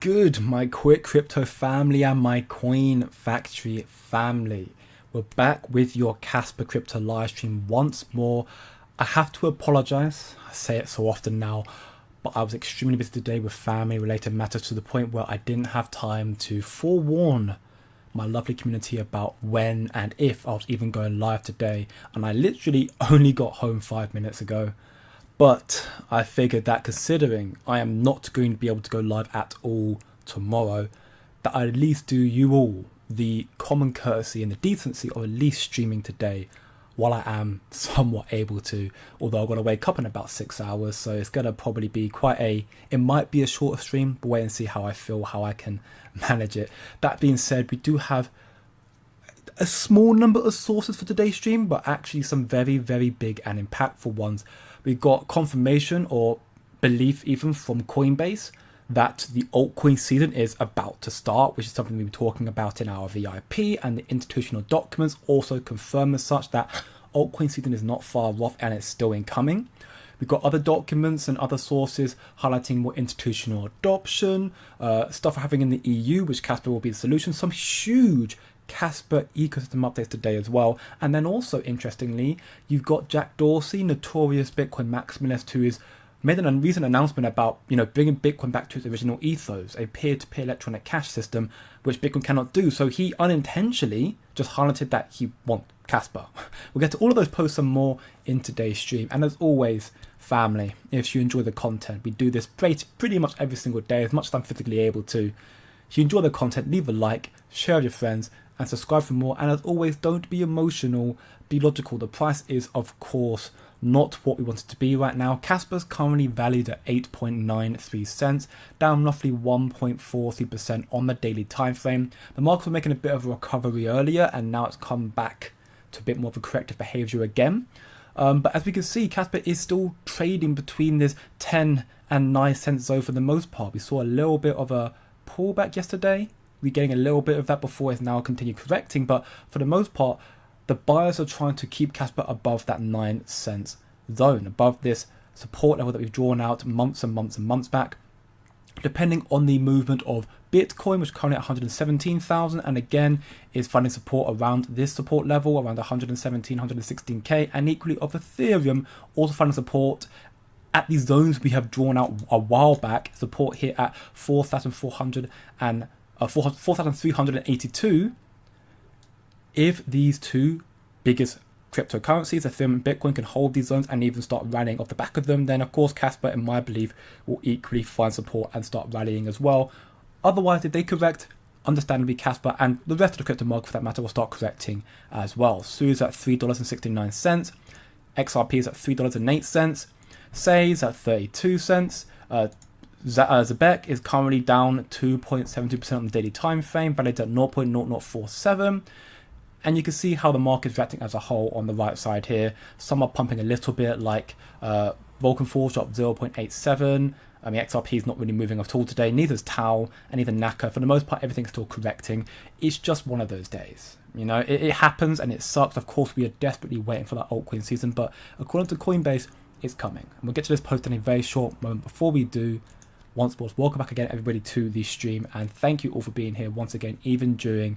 Good, my quick crypto family and my coin factory family. We're back with your Casper crypto live stream once more. I have to apologize. I say it so often now, but I was extremely busy today with family related matters to the point where I didn't have time to forewarn my lovely community about when and if I was even going live today. And I literally only got home 5 minutes ago. But I figured that considering I am not going to be able to go live at all tomorrow, that I'd at least do you all the common courtesy and the decency of at least streaming today while I am somewhat able to, although I've got to wake up in about 6 hours, so it's going to probably be it might be a shorter stream, but wait and see how I feel, how I can manage it. That being said, we do have a small number of sources for today's stream, but actually some very, very big and impactful ones. We got confirmation or belief even from Coinbase that the altcoin season is about to start, which is something we've been talking about in our VIP, and the institutional documents also confirm as such that altcoin season is not far off and it's still incoming. We've got other documents and other sources highlighting more institutional adoption, stuff happening in the EU, which Casper will be the solution, some huge Casper ecosystem updates today as well. And then also, interestingly, you've got Jack Dorsey, notorious Bitcoin maximalist, who has made a recent announcement about, bringing Bitcoin back to its original ethos, a peer-to-peer electronic cash system, which Bitcoin cannot do. So he unintentionally just highlighted that he wants Casper. We'll get to all of those posts and more in today's stream. And as always, family, if you enjoy the content, we do this pretty much every single day, as much as I'm physically able to. If you enjoy the content, leave a like, share with your friends, and subscribe for more. And as always, don't be emotional, be logical. The price is, of course, not what we want it to be right now. Casper's currently valued at 8.93 cents, down roughly 1.43% on the daily time frame. The markets were making a bit of a recovery earlier, and now it's come back to a bit more of a corrective behavior again. But as we can see, Casper is still trading between this 10 and 9 cent zone for the most part. We saw a little bit of a pullback yesterday. We're getting a little bit of that before it's now continue correcting, but for the most part, the buyers are trying to keep Casper above that 9 cents zone, above this support level that we've drawn out months and months and months back. Depending on the movement of Bitcoin, which is currently at 117,000, and again is finding support around this support level, around 117, 116k, and equally of Ethereum, also finding support at these zones we have drawn out a while back, support here at 4,382. If these two biggest cryptocurrencies, Ethereum and Bitcoin, can hold these zones and even start rallying off the back of them, then of course Casper, in my belief, will equally find support and start rallying as well. Otherwise, if they correct, understandably Casper and the rest of the crypto market for that matter will start correcting as well. SU is at $3.69, XRP is at $3.08, SAY is at 32 cents, Zebek is currently down 2.72% on the daily time frame, valued at 0.0047. And you can see how the market is reacting as a whole on the right side here. Some are pumping a little bit, like Vulcan Force dropped 0.87. I mean, XRP is not really moving at all today. Neither is Tau and neither Naka. For the most part, everything's still correcting. It's just one of those days. It happens and it sucks. Of course, we are desperately waiting for that altcoin season. But according to Coinbase, it's coming. And we'll get to this post in a very short moment. Before we do, once more, welcome back again, everybody, to the stream. And thank you all for being here once again, even during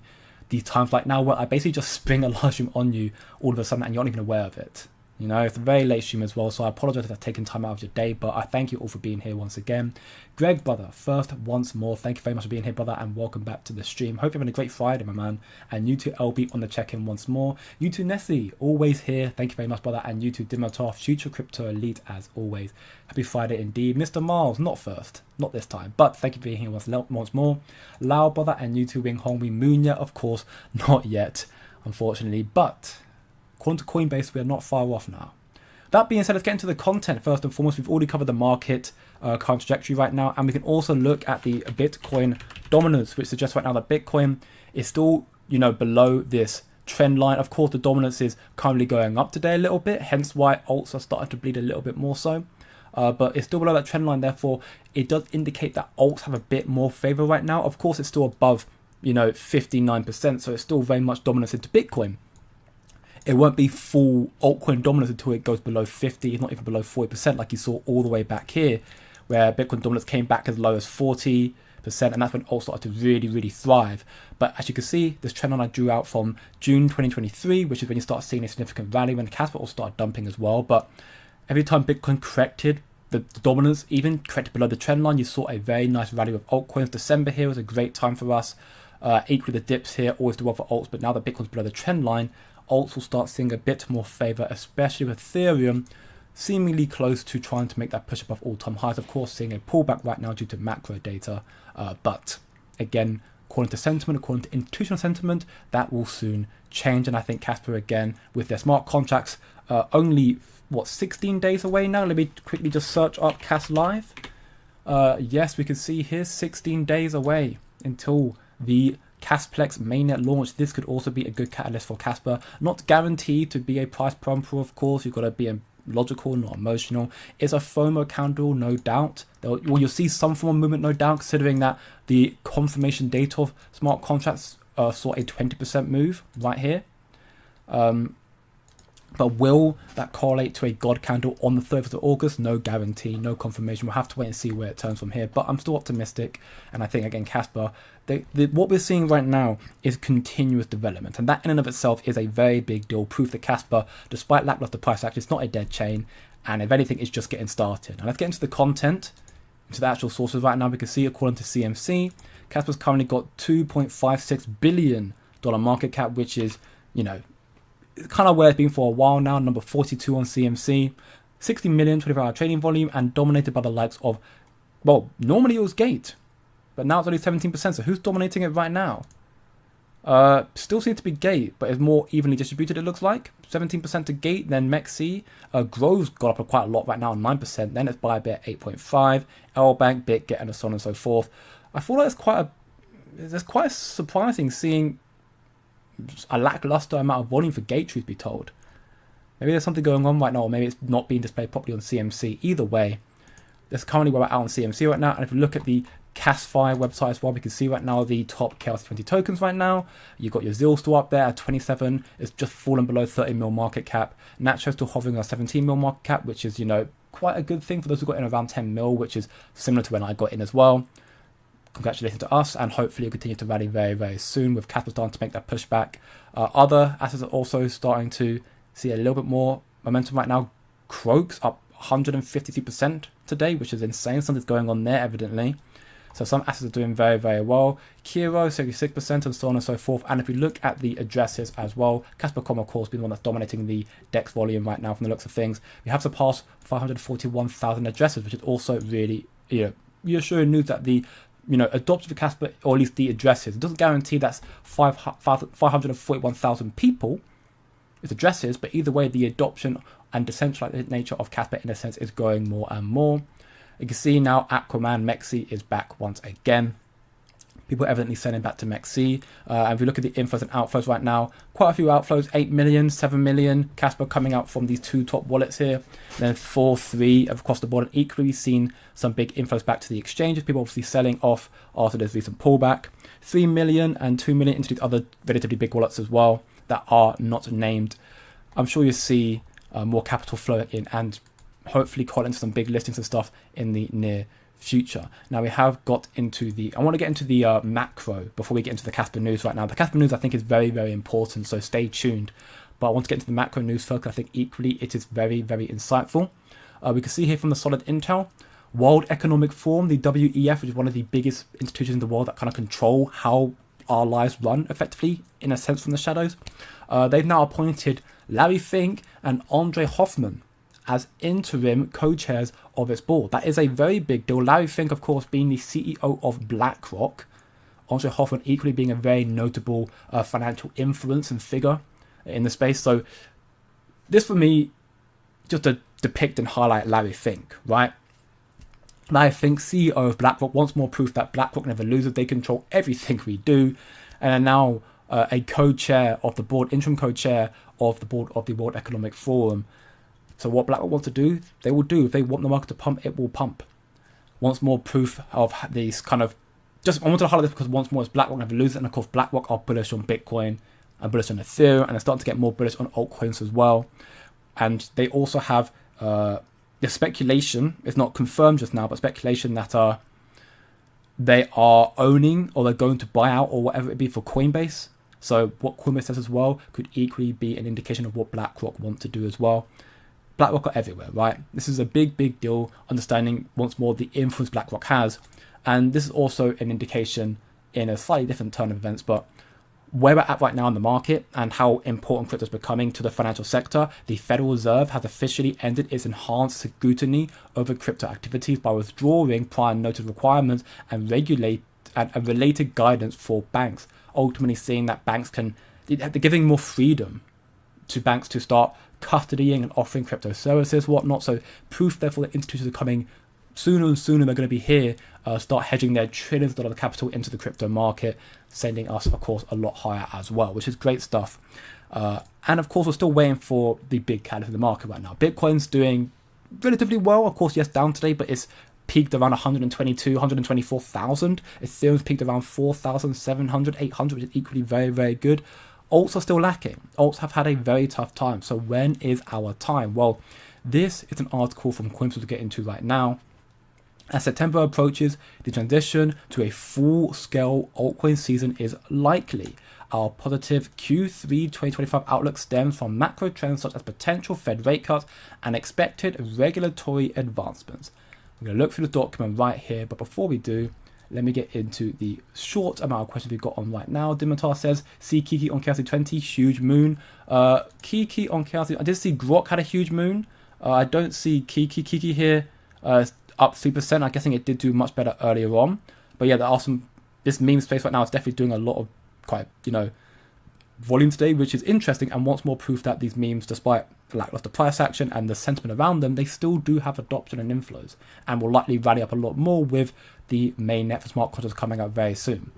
these times like now where I basically just spring a live stream on you all of a sudden and you're not even aware of it. It's a very late stream as well, so I apologize if I've taken time out of your day, but I thank you all for being here once again. Greg, brother, first, once more, thank you very much for being here, brother, and welcome back to the stream. Hope you're having a great Friday, my man. And you too, LB, on the check-in once more. You too, Nessie, always here. Thank you very much, brother. And you too, Dimitov, future crypto elite, as always. Happy Friday indeed. Mr. Miles, not first, not this time, but thank you for being here once more. Lao, brother, and you too, Wing Hongwei. Munya, of course, not yet, unfortunately, but according to Coinbase, we are not far off now. That being said, let's get into the content first and foremost. We've already covered the market current trajectory right now, and we can also look at the Bitcoin dominance, which suggests right now that Bitcoin is still, below this trend line. Of course, the dominance is currently going up today a little bit, hence why alts are starting to bleed a little bit more so. But it's still below that trend line, therefore, it does indicate that alts have a bit more favor right now. Of course, it's still above, 59%, so it's still very much dominance into Bitcoin. It won't be full altcoin dominance until it goes below 50, not even below 40%, like you saw all the way back here, where Bitcoin dominance came back as low as 40, and that's when alt started to really thrive. But as you can see, this trend line I drew out from June 2023, which is when you start seeing a significant rally, when Casper also started dumping as well. But every time Bitcoin corrected, the dominance even corrected below the trend line, you saw a very nice rally with altcoins. December here was a great time for us. Equally, the dips here always do well for alts, but now that Bitcoin's below the trend line, alts will start seeing a bit more favor, especially with Ethereum seemingly close to trying to make that push above all-time highs. Of course, seeing a pullback right now due to macro data, but again, according to sentiment, according to institutional sentiment, that will soon change. And I think Casper, again, with their smart contracts, only 16 days away now. Let me quickly just search up Cas Live. Yes, we can see here 16 days away until the Casplex mainnet launch. This could also be a good catalyst for Casper. Not guaranteed to be a price pumper, of course. You've got to be logical, not emotional. It's a FOMO candle, no doubt. You'll see some form of movement, no doubt, considering that the confirmation date of smart contracts saw a 20% move right here. But will that correlate to a God candle on the 30th of August? No guarantee, no confirmation. We'll have to wait and see where it turns from here. But I'm still optimistic. And I think, again, Casper, what we're seeing right now is continuous development. And that in and of itself is a very big deal. Proof that Casper, despite lackluster price action, it's not a dead chain. And if anything, it's just getting started. And let's get into the content, into the actual sources right now. We can see, according to CMC, Casper's currently got $2.56 billion market cap, which is, kind of where it's been for a while now, number 42 on CMC, 60 million 24-hour trading volume, and dominated by the likes of, normally it was Gate, but now it's only 17%. So who's dominating it right now? Still seems to be Gate, but it's more evenly distributed, it looks like. 17% to Gate, then maxis. Grove's got up quite a lot right now, 9%. Then it's Bybit, 8.5. L-Bank, BitGet, and so on and so forth. I feel like it's quite surprising seeing a lackluster amount of volume for Gate, truth be told. Maybe there's something going on right now, or maybe it's not being displayed properly on CMC. Either way, that's currently where we're at on CMC right now. And if we look at the Kaspa website as well, we can see right now the top KYC 20 tokens right now. You've got your ZIL still up there at 27. It's just fallen below 30 mil market cap. Nacho still hovering on 17 mil market cap, which is, quite a good thing for those who got in around 10 mil, which is similar to when I got in as well. Congratulations to us, and hopefully it'll continue to rally very soon with Casper starting to make that pushback. Other assets are also starting to see a little bit more momentum right now. Croaks up 153% today, which is insane. Something's going on there, evidently. So some assets are doing very well. Kiro, 76%, and so on and so forth. And if we look at the addresses as well, Casper.com, of course, being the one that's dominating the DEX volume right now from the looks of things. We have surpassed 541,000 addresses, which is also really, reassuring news that the adoption of Casper, or at least the addresses. It doesn't guarantee that's 541,000 people. It's addresses, but either way, the adoption and decentralized nature of Casper, in a sense, is growing more and more. You can see now Aquaman Maxi is back once again. People evidently sending back to maxis. And if we look at the inflows and outflows right now, quite a few outflows, 8 million, 7 million. Casper coming out from these two top wallets here. Then 4, 3 across the board. And equally, we've seen some big inflows back to the exchanges. People obviously selling off after there's recent pullback. 3 million and 2 million into these other relatively big wallets as well that are not named. I'm sure you'll see more capital flowing in and hopefully call into some big listings and stuff in the near future. Now we have got into I want to get into the macro before we get into the Casper news right now. The Casper news I think is very important, so stay tuned. But I want to get into the macro news first, because I think equally it is very insightful. We can see here from the solid intel, World Economic Forum, the WEF, which is one of the biggest institutions in the world that kind of control how our lives run effectively, in a sense, from the shadows. They've now appointed Larry Fink and Andre Hoffman as interim co-chairs of its board. That is a very big deal. Larry Fink, of course, being the CEO of BlackRock. Andre Hoffman equally being a very notable financial influence and figure in the space. So this, for me, just to depict and highlight Larry Fink, right? Larry Fink, CEO of BlackRock, once more proof that BlackRock never loses. They control everything we do. And are now a co-chair of the board, interim co-chair of the board of the World Economic Forum. So what BlackRock wants to do, they will do. If they want the market to pump, it will pump. Once more proof of these kind of... I wanted to highlight this because once more it's BlackRock never loses. And of course BlackRock are bullish on Bitcoin and bullish on Ethereum. And they're starting to get more bullish on altcoins as well. And they also have the speculation, it's not confirmed just now, but speculation that they are owning or they're going to buy out or whatever it be for Coinbase. So what Coinbase says as well could equally be an indication of what BlackRock want to do as well. BlackRock are everywhere, right? This is a big, big deal, understanding once more the influence BlackRock has. And this is also an indication in a slightly different turn of events, but where we're at right now in the market and how important crypto is becoming to the financial sector, the Federal Reserve has officially ended its enhanced scrutiny over crypto activities by withdrawing prior notice requirements and related guidance for banks, ultimately seeing that they're giving more freedom to banks to start custodying and offering crypto services, whatnot. So proof, therefore, that institutions are coming sooner and sooner. They're going to be here, start hedging their trillions of dollars of capital into the crypto market, sending us, of course, a lot higher as well, which is great stuff. And of course, we're still waiting for the big catalyst in the market right now. Bitcoin's doing relatively well. Of course, yes, down today, but it's peaked around 124,000. Ethereum's peaked around 4,700, 800, which is equally very, very good. Alts are still lacking. Alts have had a very tough time. So when is our time? Well, this is an article from Coinbase to get into right now. As September approaches, the transition to a full-scale altcoin season is likely. Our positive Q3 2025 outlook stems from macro trends such as potential Fed rate cuts and expected regulatory advancements. I'm going to look through the document right here, but before we do, let me get into the short amount of questions we've got on right now. Dimitar says, see Kiki on KRC20, huge moon. Kiki on KRC, I did see Grok had a huge moon. I don't see Kiki here up 3%. I'm guessing it did do much better earlier on. But yeah, there are this meme space right now is definitely doing a lot of quite, volume today, which is interesting and wants more proof that these memes, despite lackluster price action and the sentiment around them, they still do have adoption and inflows and will likely rally up a lot more with the mainnet for smart contracts coming out very soon.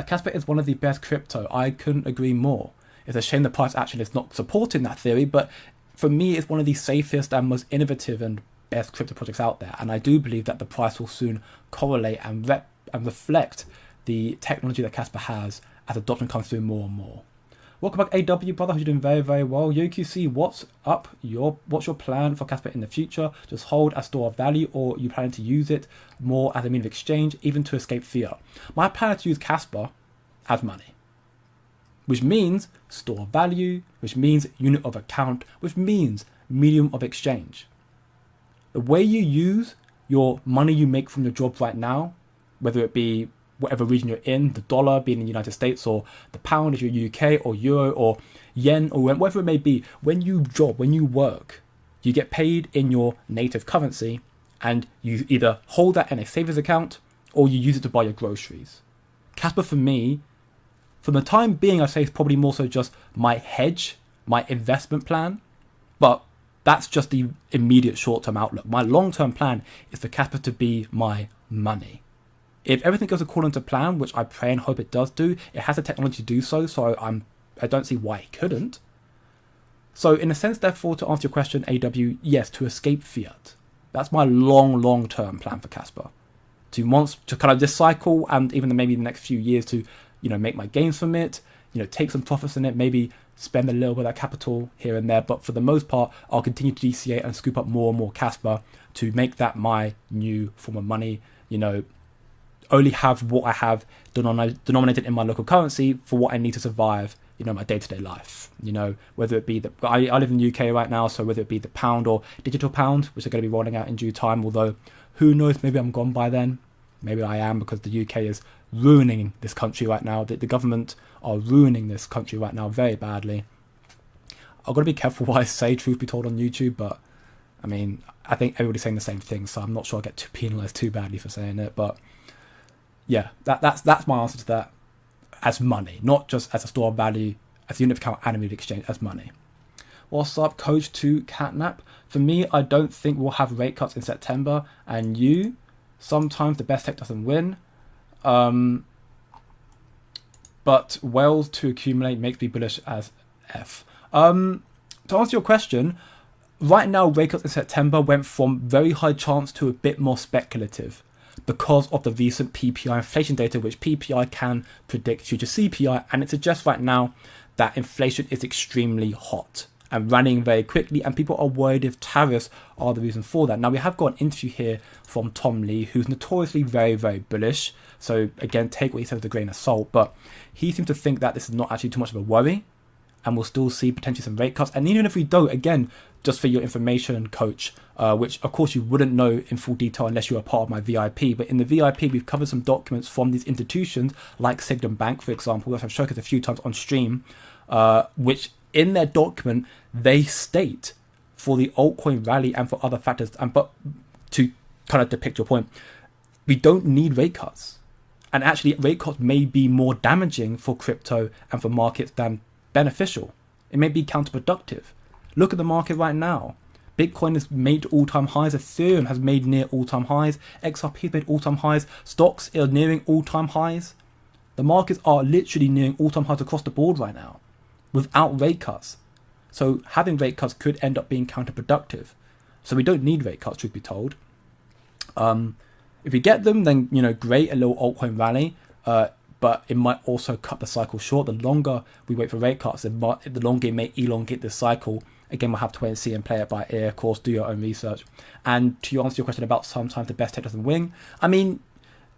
Casper is one of the best crypto. I couldn't agree more. It's a shame the price action is not supporting that theory, but for me, it's one of the safest and most innovative and best crypto projects out there. And I do believe that the price will soon correlate and reflect the technology that Casper has as adoption comes through more and more. Welcome back, AW brother. You're doing very, very well. UQC, what's up? What's your plan for Casper in the future? Just hold as store of value, or are you planning to use it more as a means of exchange, even to escape fiat? My plan is to use Casper as money, which means store of value, which means unit of account, which means medium of exchange. The way you use your money you make from your job right now, whether it be whatever region you're in, the dollar being in the United States, or the pound if you're UK, or euro, or yen, or whatever it may be, when you work, you get paid in your native currency, and you either hold that in a savings account, or you use it to buy your groceries. Casper, for me, for the time being, I say it's probably more so just my hedge, my investment plan, but that's just the immediate short-term outlook. My long-term plan is for Casper to be my money. If everything goes according to plan, which I pray and hope it does do, it has the technology to do so, so I don't see why it couldn't. So in a sense, therefore, to answer your question, AW, yes, to escape fiat. That's my long-term plan for Casper. To kind of this cycle and even maybe the next few years to, make my gains from it, take some profits in it, maybe spend a little bit of that capital here and there. But for the most part, I'll continue to DCA and scoop up more and more Casper to make that my new form of money, only have what I have denominated in my local currency for what I need to survive, my day-to-day life. Whether it be I live in the UK right now, so whether it be the pound or digital pound, which are going to be rolling out in due time, although who knows, maybe I'm gone by then. Maybe I am, because the UK is ruining this country right now. The government are ruining this country right now very badly. I've got to be careful what I say, truth be told, on YouTube, but I think everybody's saying the same thing, so I'm not sure I get too penalised too badly for saying it, but yeah, that's my answer to that, as money, not just as a store of value, as a unit of account and a unit exchange, as money. What's up, Coach 2 Catnap? For me, I don't think we'll have rate cuts in September, and sometimes the best tech doesn't win. But whales to accumulate makes me bullish as F. To answer your question, right now, rate cuts in September went from very high chance to a bit more speculative, because of the recent PPI inflation data, which PPI can predict future CPI, and it suggests right now that inflation is extremely hot. and running very quickly, and people are worried if tariffs are the reason for that. Now, we have got an interview here from Tom Lee, who's notoriously very, very bullish. So again, take what he says with a grain of salt, but he seems to think that this is not actually too much of a worry, and we'll still see potentially some rate cuts. And even if we don't, again, just for your information, coach, which of course you wouldn't know in full detail unless you are part of my VIP, but in the VIP, we've covered some documents from these institutions like Sigden Bank, for example, which I've showcased a few times on stream, which in their document, they state for the altcoin rally and for other factors, but to kind of depict your point, we don't need rate cuts. And actually, rate cuts may be more damaging for crypto and for markets than beneficial. It may be counterproductive. Look at the market right now. Bitcoin has made all-time highs. Ethereum has made near all-time highs. XRP has made all-time highs. Stocks are nearing all-time highs. The markets are literally nearing all-time highs across the board right now without rate cuts. So having rate cuts could end up being counterproductive. So we don't need rate cuts, truth be told. If we get them, then, great, a little altcoin rally. But it might also cut the cycle short. The longer we wait for rate cuts, the longer it may elongate the cycle. Again, we'll have to wait and see and play it by ear. Of course, do your own research. And to answer your question about sometimes the best tech doesn't win, I mean,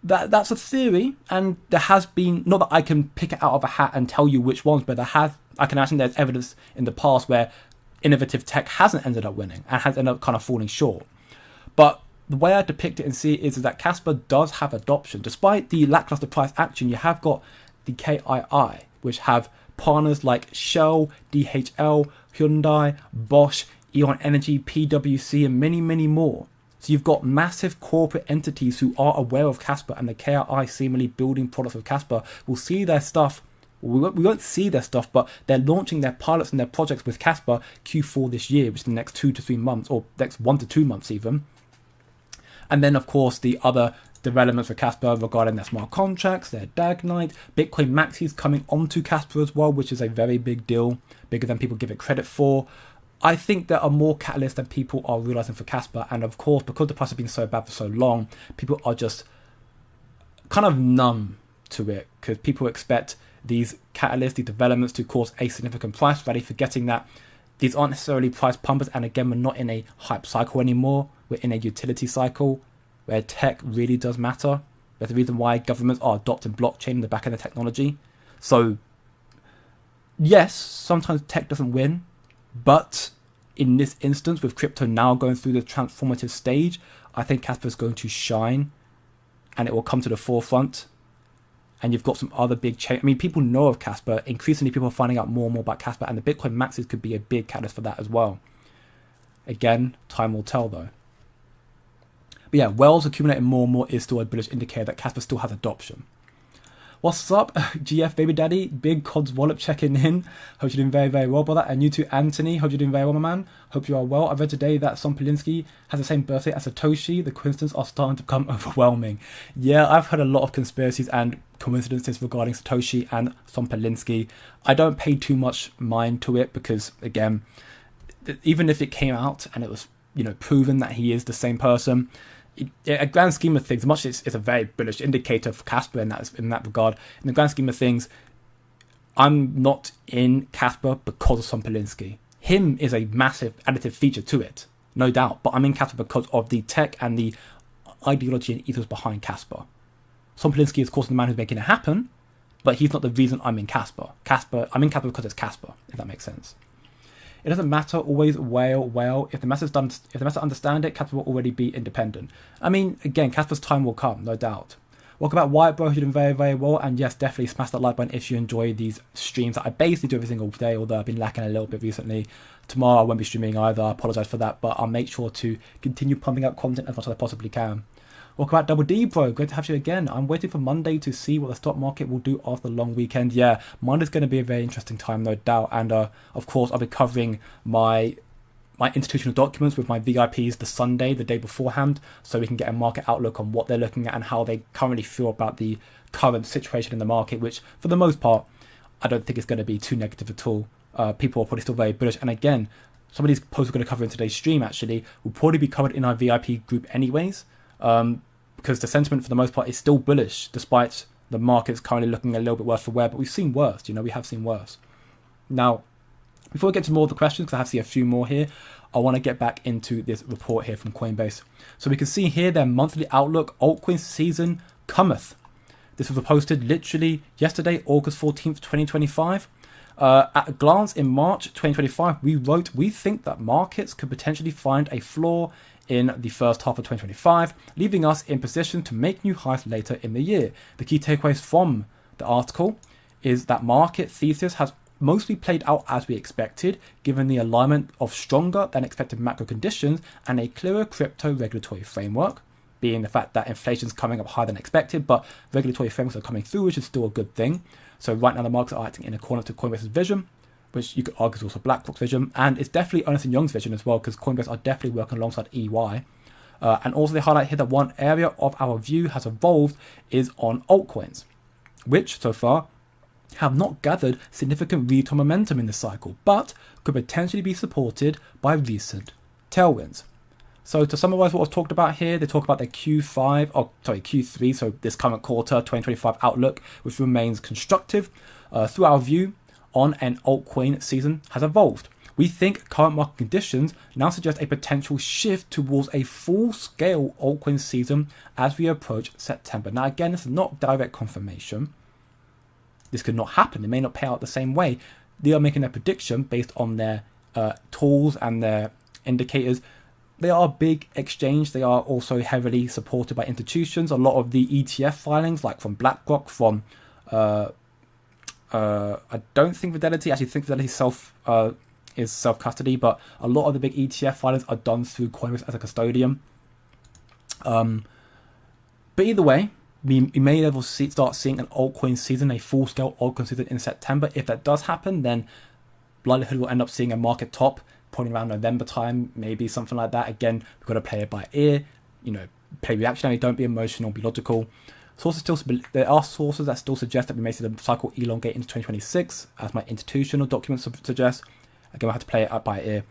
that's a theory, and there has been, not that I can pick it out of a hat and tell you which ones, but I can imagine there's evidence in the past where innovative tech hasn't ended up winning and has ended up kind of falling short. But the way I depict it and see it is that Casper does have adoption. Despite the lackluster price action, you have got the KII, which have partners like Shell, DHL, Hyundai, Bosch, Eon Energy, PwC, and many, many more. So you've got massive corporate entities who are aware of Casper, and the KII seemingly building products with Casper will see their stuff. We won't see their stuff, but they're launching their pilots and their projects with Casper Q4 this year, which is the next 2 to 3 months, or next 1 to 2 months even. And then, of course, the other developments for Casper regarding their smart contracts, their Dagnite, Bitcoin maxis coming onto Casper as well, which is a very big deal, bigger than people give it credit for. I think there are more catalysts than people are realizing for Casper. And of course, because the price has been so bad for so long, people are just kind of numb to it, because people expect these catalysts, these developments to cause a significant price rally, forgetting that these aren't necessarily price pumpers. And again, we're not in a hype cycle anymore. We're in a utility cycle where tech really does matter. That's the reason why governments are adopting blockchain in the back end of technology. So yes, sometimes tech doesn't win, but in this instance, with crypto now going through the transformative stage, I think Casper is going to shine and it will come to the forefront. And you've got some other big change. I mean, people know of Casper. Increasingly, people are finding out more and more about Casper, and the Bitcoin maxis could be a big catalyst for that as well. Again, time will tell though. But yeah, Wells accumulating more and more is still a bullish indicator that Casper still has adoption. What's up, GF Baby Daddy? Big Cod's Wallet checking in. Hope you're doing very, very well, brother. And you too, Anthony. Hope you're doing very well, my man. Hope you are well. I read today that Son Polinsky has the same birthday as Satoshi. The coincidences are starting to become overwhelming. Yeah, I've heard a lot of conspiracies and coincidences regarding Satoshi and Son Polinsky. I don't pay too much mind to it because, again, even if it came out and it was, proven that he is the same person, a grand scheme of things, much as it's a very bullish indicator for Casper in that regard. In the grand scheme of things, I'm not in Casper because of Son Polinsky. Him is a massive additive feature to it, no doubt. But I'm in Casper because of the tech and the ideology and ethos behind Casper. Son Polinsky is, of course, the man who's making it happen, but he's not the reason I'm in Casper. I'm in Casper because it's Casper, if that makes sense. It doesn't matter always whale. If the masses understand it, Casper will already be independent. I mean, again, Casper's time will come, no doubt. Welcome back, White Bro. You're doing very, very well. And yes, definitely smash that like button if you enjoy these streams that I basically do every single day, although I've been lacking a little bit recently. Tomorrow I won't be streaming either. I apologize for that, but I'll make sure to continue pumping out content as much as I possibly can. Welcome back, Double D, bro. Great to have you again. I'm waiting for Monday to see what the stock market will do after the long weekend. Yeah, Monday's going to be a very interesting time, no doubt. And of course, I'll be covering my institutional documents with my VIPs the Sunday, the day beforehand, so we can get a market outlook on what they're looking at and how they currently feel about the current situation in the market, which for the most part, I don't think it's going to be too negative at all. People are probably still very bullish. And again, some of these posts we're going to cover in today's stream actually will probably be covered in our VIP group anyways. Because the sentiment for the most part is still bullish, despite the market's currently looking a little bit worse for wear. But we've seen worse, we have seen worse. Now, Before we get to more of the questions, because I have to see a few more here, I want to get back into this report here from Coinbase. So we can see here their monthly outlook, altcoin season cometh. This was posted literally yesterday, August 14th, 2025. At a glance in March 2025, we wrote, we think that markets could potentially find a floor in the first half of 2025, leaving us in position to make new highs later in the year. The key takeaways from the article is that market thesis has mostly played out as we expected, given the alignment of stronger than expected macro conditions and a clearer crypto regulatory framework, being the fact that inflation is coming up higher than expected, but regulatory frameworks are coming through, which is still a good thing. So right now the markets are acting in accordance to Coinbase's vision, which you could argue is also BlackRock's vision, and it's definitely Ernst & Young's vision as well, because Coinbase are definitely working alongside EY. And also they highlight here that one area of our view has evolved is on altcoins, which so far have not gathered significant retail momentum in this cycle, but could potentially be supported by recent tailwinds. So to summarize what was talked about here, they talk about their Q3, so this current quarter 2025 outlook, which remains constructive. Through our view on an altcoin season has evolved. We think current market conditions now suggest a potential shift towards a full-scale altcoin season as we approach September. Now again, this is not direct confirmation. This could not happen. It may not pay out the same way. They are making a prediction based on their tools and their indicators. They are a big exchange. They are also heavily supported by institutions. A lot of the ETF filings, like from BlackRock, from I don't think Fidelity. Actually, think Fidelity is self-custody, but a lot of the big ETF filings are done through Coinbase as a custodian. But either way, we may start seeing an altcoin season, a full-scale altcoin season in September. If that does happen, then likelihood we'll end up seeing a market top probably around November time, maybe something like that. Again, we've got to play it by ear, play reactionary, don't be emotional, be logical. There are sources that still suggest that we may see the cycle elongate into 2026, as my institutional documents suggest. Again, we'll have to play it by ear.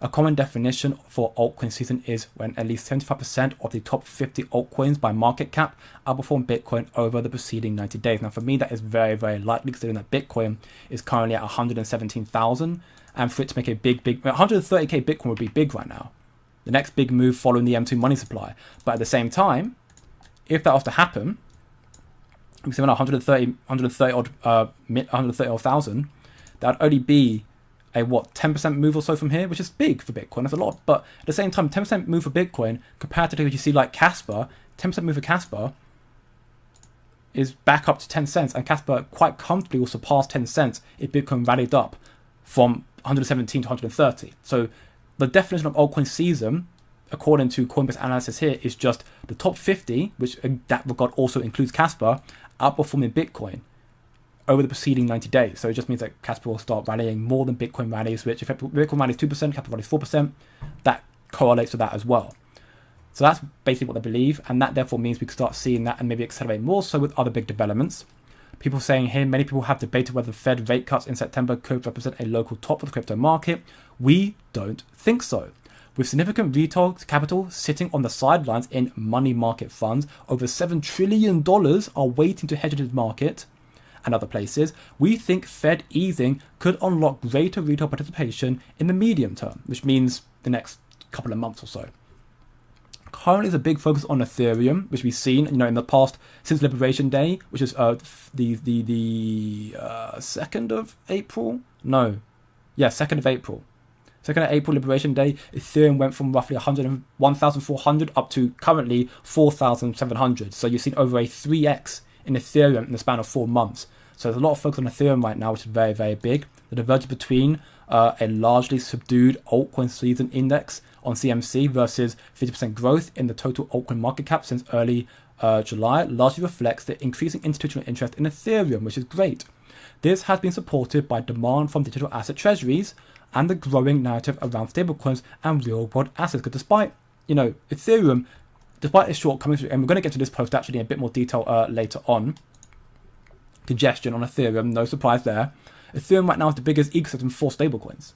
A common definition for altcoin season is when at least 75% of the top 50 altcoins by market cap outperform Bitcoin over the preceding 90 days. Now, for me, that is very, very likely, considering that Bitcoin is currently at 117,000. And for it to make a big, 130k Bitcoin would be big right now. The next big move following the M2 money supply. But at the same time, if that was to happen, we see 130,000, that would only be a 10% move or so from here, which is big for Bitcoin. That's a lot. But at the same time, 10% move for Bitcoin compared to what you see like Casper, 10% move for Casper is back up to 10 cents, and Casper quite comfortably will surpass 10 cents if Bitcoin rallied up from 117 to 130. So the definition of altcoin season, according to Coinbase analysis here, is just the top 50, which in that regard also includes Casper, outperforming Bitcoin over the preceding 90 days. So it just means that Casper will start rallying more than Bitcoin rallies, which if Bitcoin rallies 2%, Casper rallies 4%, that correlates to that as well. So that's basically what they believe, and that therefore means we could start seeing that and maybe accelerate more so with other big developments. People saying here, many people have debated whether Fed rate cuts in September could represent a local top of the crypto market. We don't think so. With significant retail capital sitting on the sidelines in money market funds, over $7 trillion are waiting to hedge into the market and other places, we think Fed easing could unlock greater retail participation in the medium term, which means the next couple of months or so. Currently, there's a big focus on Ethereum, which we've seen, in the past since Liberation Day, which is the 2nd of April. 2nd of April. 2nd of April, Liberation Day. Ethereum went from roughly 1,400 up to currently 4,700. So you've seen over a 3x in Ethereum in the span of 4 months. So there's a lot of focus on Ethereum right now, which is very, very big. The divergence between a largely subdued altcoin season index on CMC versus 50% growth in the total altcoin market cap since early July largely reflects the increasing institutional interest in Ethereum, which is great. This has been supported by demand from digital asset treasuries and the growing narrative around stablecoins and real-world assets. Because despite, Ethereum, despite its shortcomings, and we're going to get to this post actually in a bit more detail later on, congestion on Ethereum, no surprise there. Ethereum right now is the biggest ecosystem for stablecoins.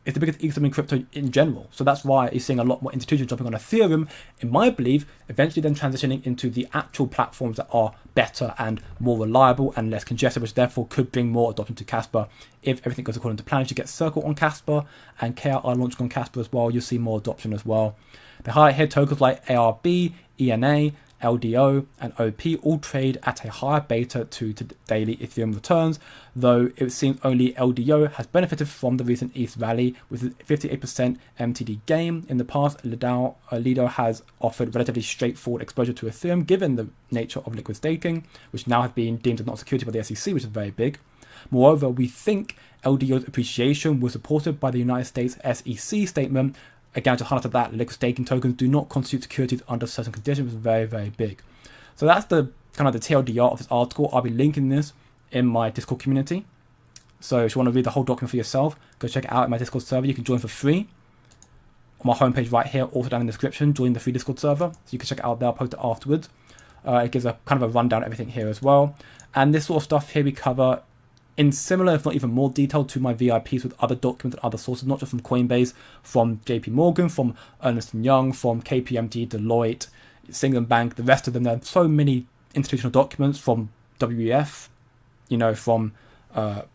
it's the biggest ecosystem in crypto in general. So that's why you're seeing a lot more institutions jumping on Ethereum, in my belief, eventually then transitioning into the actual platforms that are better and more reliable and less congested, which therefore could bring more adoption to Casper. If everything goes according to plan, you get Circle on Casper and KRI launching on Casper as well, you'll see more adoption as well. They highlight here tokens like ARB, ENA, LDO, and OP all trade at a higher beta to daily Ethereum returns, though it seems only LDO has benefited from the recent ETH rally with a 58% MTD gain. In the past, Lido has offered relatively straightforward exposure to Ethereum given the nature of liquid staking, which now has been deemed as not security by the SEC, which is very big. Moreover, we think LDO's appreciation was supported by the United States SEC statement. Again, to highlight that liquid staking tokens do not constitute securities under certain conditions, which is very, very big. So that's the kind of the TLDR of this article. I'll be linking this in my Discord community. So if you want to read the whole document for yourself, go check it out in my Discord server. You can join for free. On my homepage right here, also down in the description, join the free Discord server. So you can check it out there. I'll post it afterwards. It gives a kind of a rundown of everything here as well. And this sort of stuff here we cover in similar, if not even more detail, to my VIPs with other documents and other sources, not just from Coinbase, from JP Morgan, from Ernst & Young, from KPMG, Deloitte, Singham Bank, the rest of them. There are so many institutional documents from WEF, you know, from,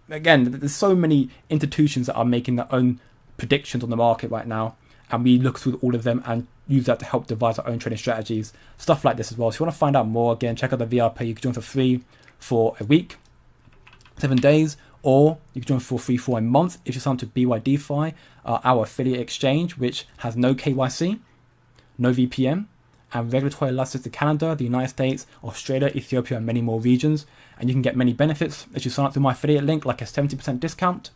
again, there's so many institutions that are making their own predictions on the market right now. And we look through all of them and use that to help devise our own trading strategies, stuff like this as well. So if you want to find out more, again, check out the VIP. You can join for free for a week, 7 days, or you can join for free for a month if you sign up to BYDFI, our affiliate exchange, which has no KYC, no VPN, and regulatory license to Canada, the United States, Australia, Ethiopia, and many more regions. And you can get many benefits as you sign up through my affiliate link, like a 70% discount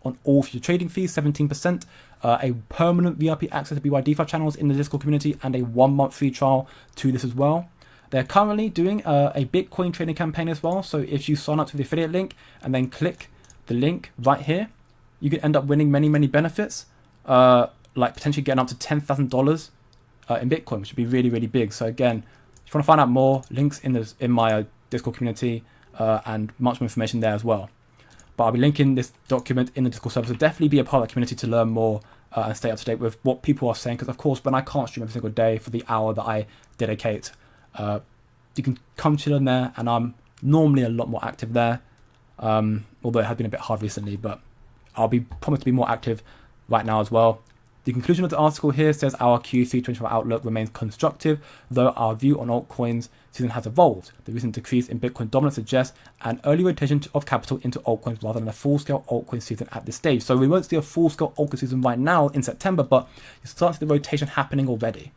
on all future trading fees, 17%, a permanent VIP access to BYDFI channels in the Discord community, and a 1 month free trial to this as well. They're currently doing a Bitcoin trading campaign as well. So if you sign up to the affiliate link and then click the link right here, you can end up winning many, many benefits, like potentially getting up to $10,000 in Bitcoin, which would be really, really big. So again, if you want to find out more, links in my Discord community and much more information there as well. But I'll be linking this document in the Discord server, so definitely be a part of the community to learn more and stay up to date with what people are saying. Because of course, when I can't stream every single day for the hour that I dedicate, you can come chill in there, and I'm normally a lot more active there, although it has been a bit hard recently, but I'll be promised to be more active right now as well. The conclusion of the article here says our Q3 2024 outlook remains constructive, though our view on altcoins season has evolved. The recent decrease in Bitcoin dominance suggests an early rotation of capital into altcoins rather than a full-scale altcoin season at this stage. So we won't see a full-scale altcoin season right now in September, but you start to see the rotation happening already.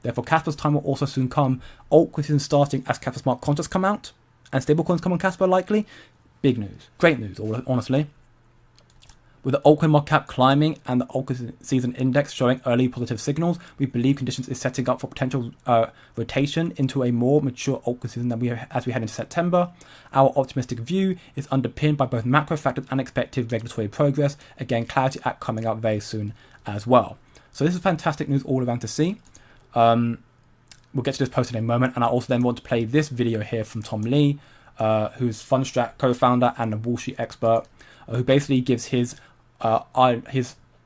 Therefore, Casper's time will also soon come. Altcoin season starting as Casper smart contracts come out and stablecoins come on Casper likely. Big news. Great news, honestly. With the altcoin market cap climbing and the altcoin season index showing early positive signals, we believe conditions is setting up for potential rotation into a more mature altcoin season as we head into September. Our optimistic view is underpinned by both macro factors and expected regulatory progress. Again, Clarity Act coming out very soon as well. So this is fantastic news all around to see. We'll get to this post in a moment, and I also then want to play this video here from Tom Lee, who's Fundstrat co-founder and a Wall Street expert, who basically gives his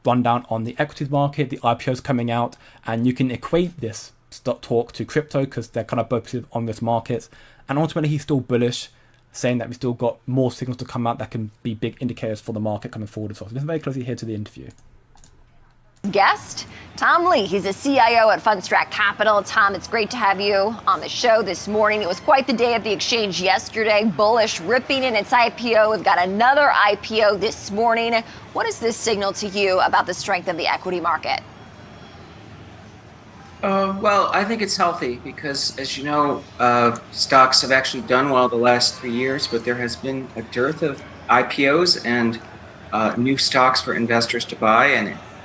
rundown on the equities market, the IPOs coming out, and you can equate this talk to crypto because they're kind of both on this markets. And ultimately, he's still bullish, saying that we've still got more signals to come out that can be big indicators for the market coming forward as well. So listen very closely here to the interview. Guest, Tom Lee. He's a CIO at Fundstrat Capital. Tom, it's great to have you on the show this morning. It was quite the day at the exchange yesterday. Bullish, ripping in its IPO. We've got another IPO this morning. What does this signal to you about the strength of the equity market? Well, I think it's healthy because, as you know, stocks have actually done well the last 3 years, but there has been a dearth of IPOs and new stocks for investors to buy,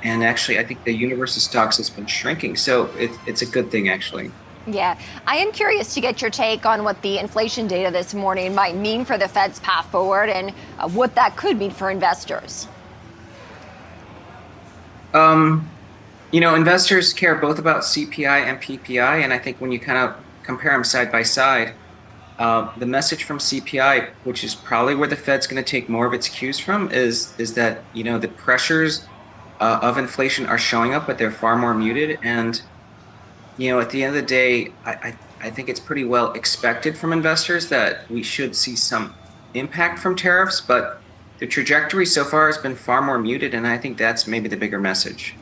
and actually, I think the universe of stocks has been shrinking. So it's a good thing, actually. Yeah. I am curious to get your take on what the inflation data this morning might mean for the Fed's path forward and what that could mean for investors. You know, investors care both about CPI and PPI. And I think when you kind of compare them side by side, the message from CPI, which is probably where the Fed's going to take more of its cues from, is that, you know, the pressures of inflation are showing up, but they're far more muted. And at the end of the day, I think it's pretty well expected from investors that we should see some impact from tariffs, but the trajectory so far has been far more muted, and I think that's maybe the bigger message.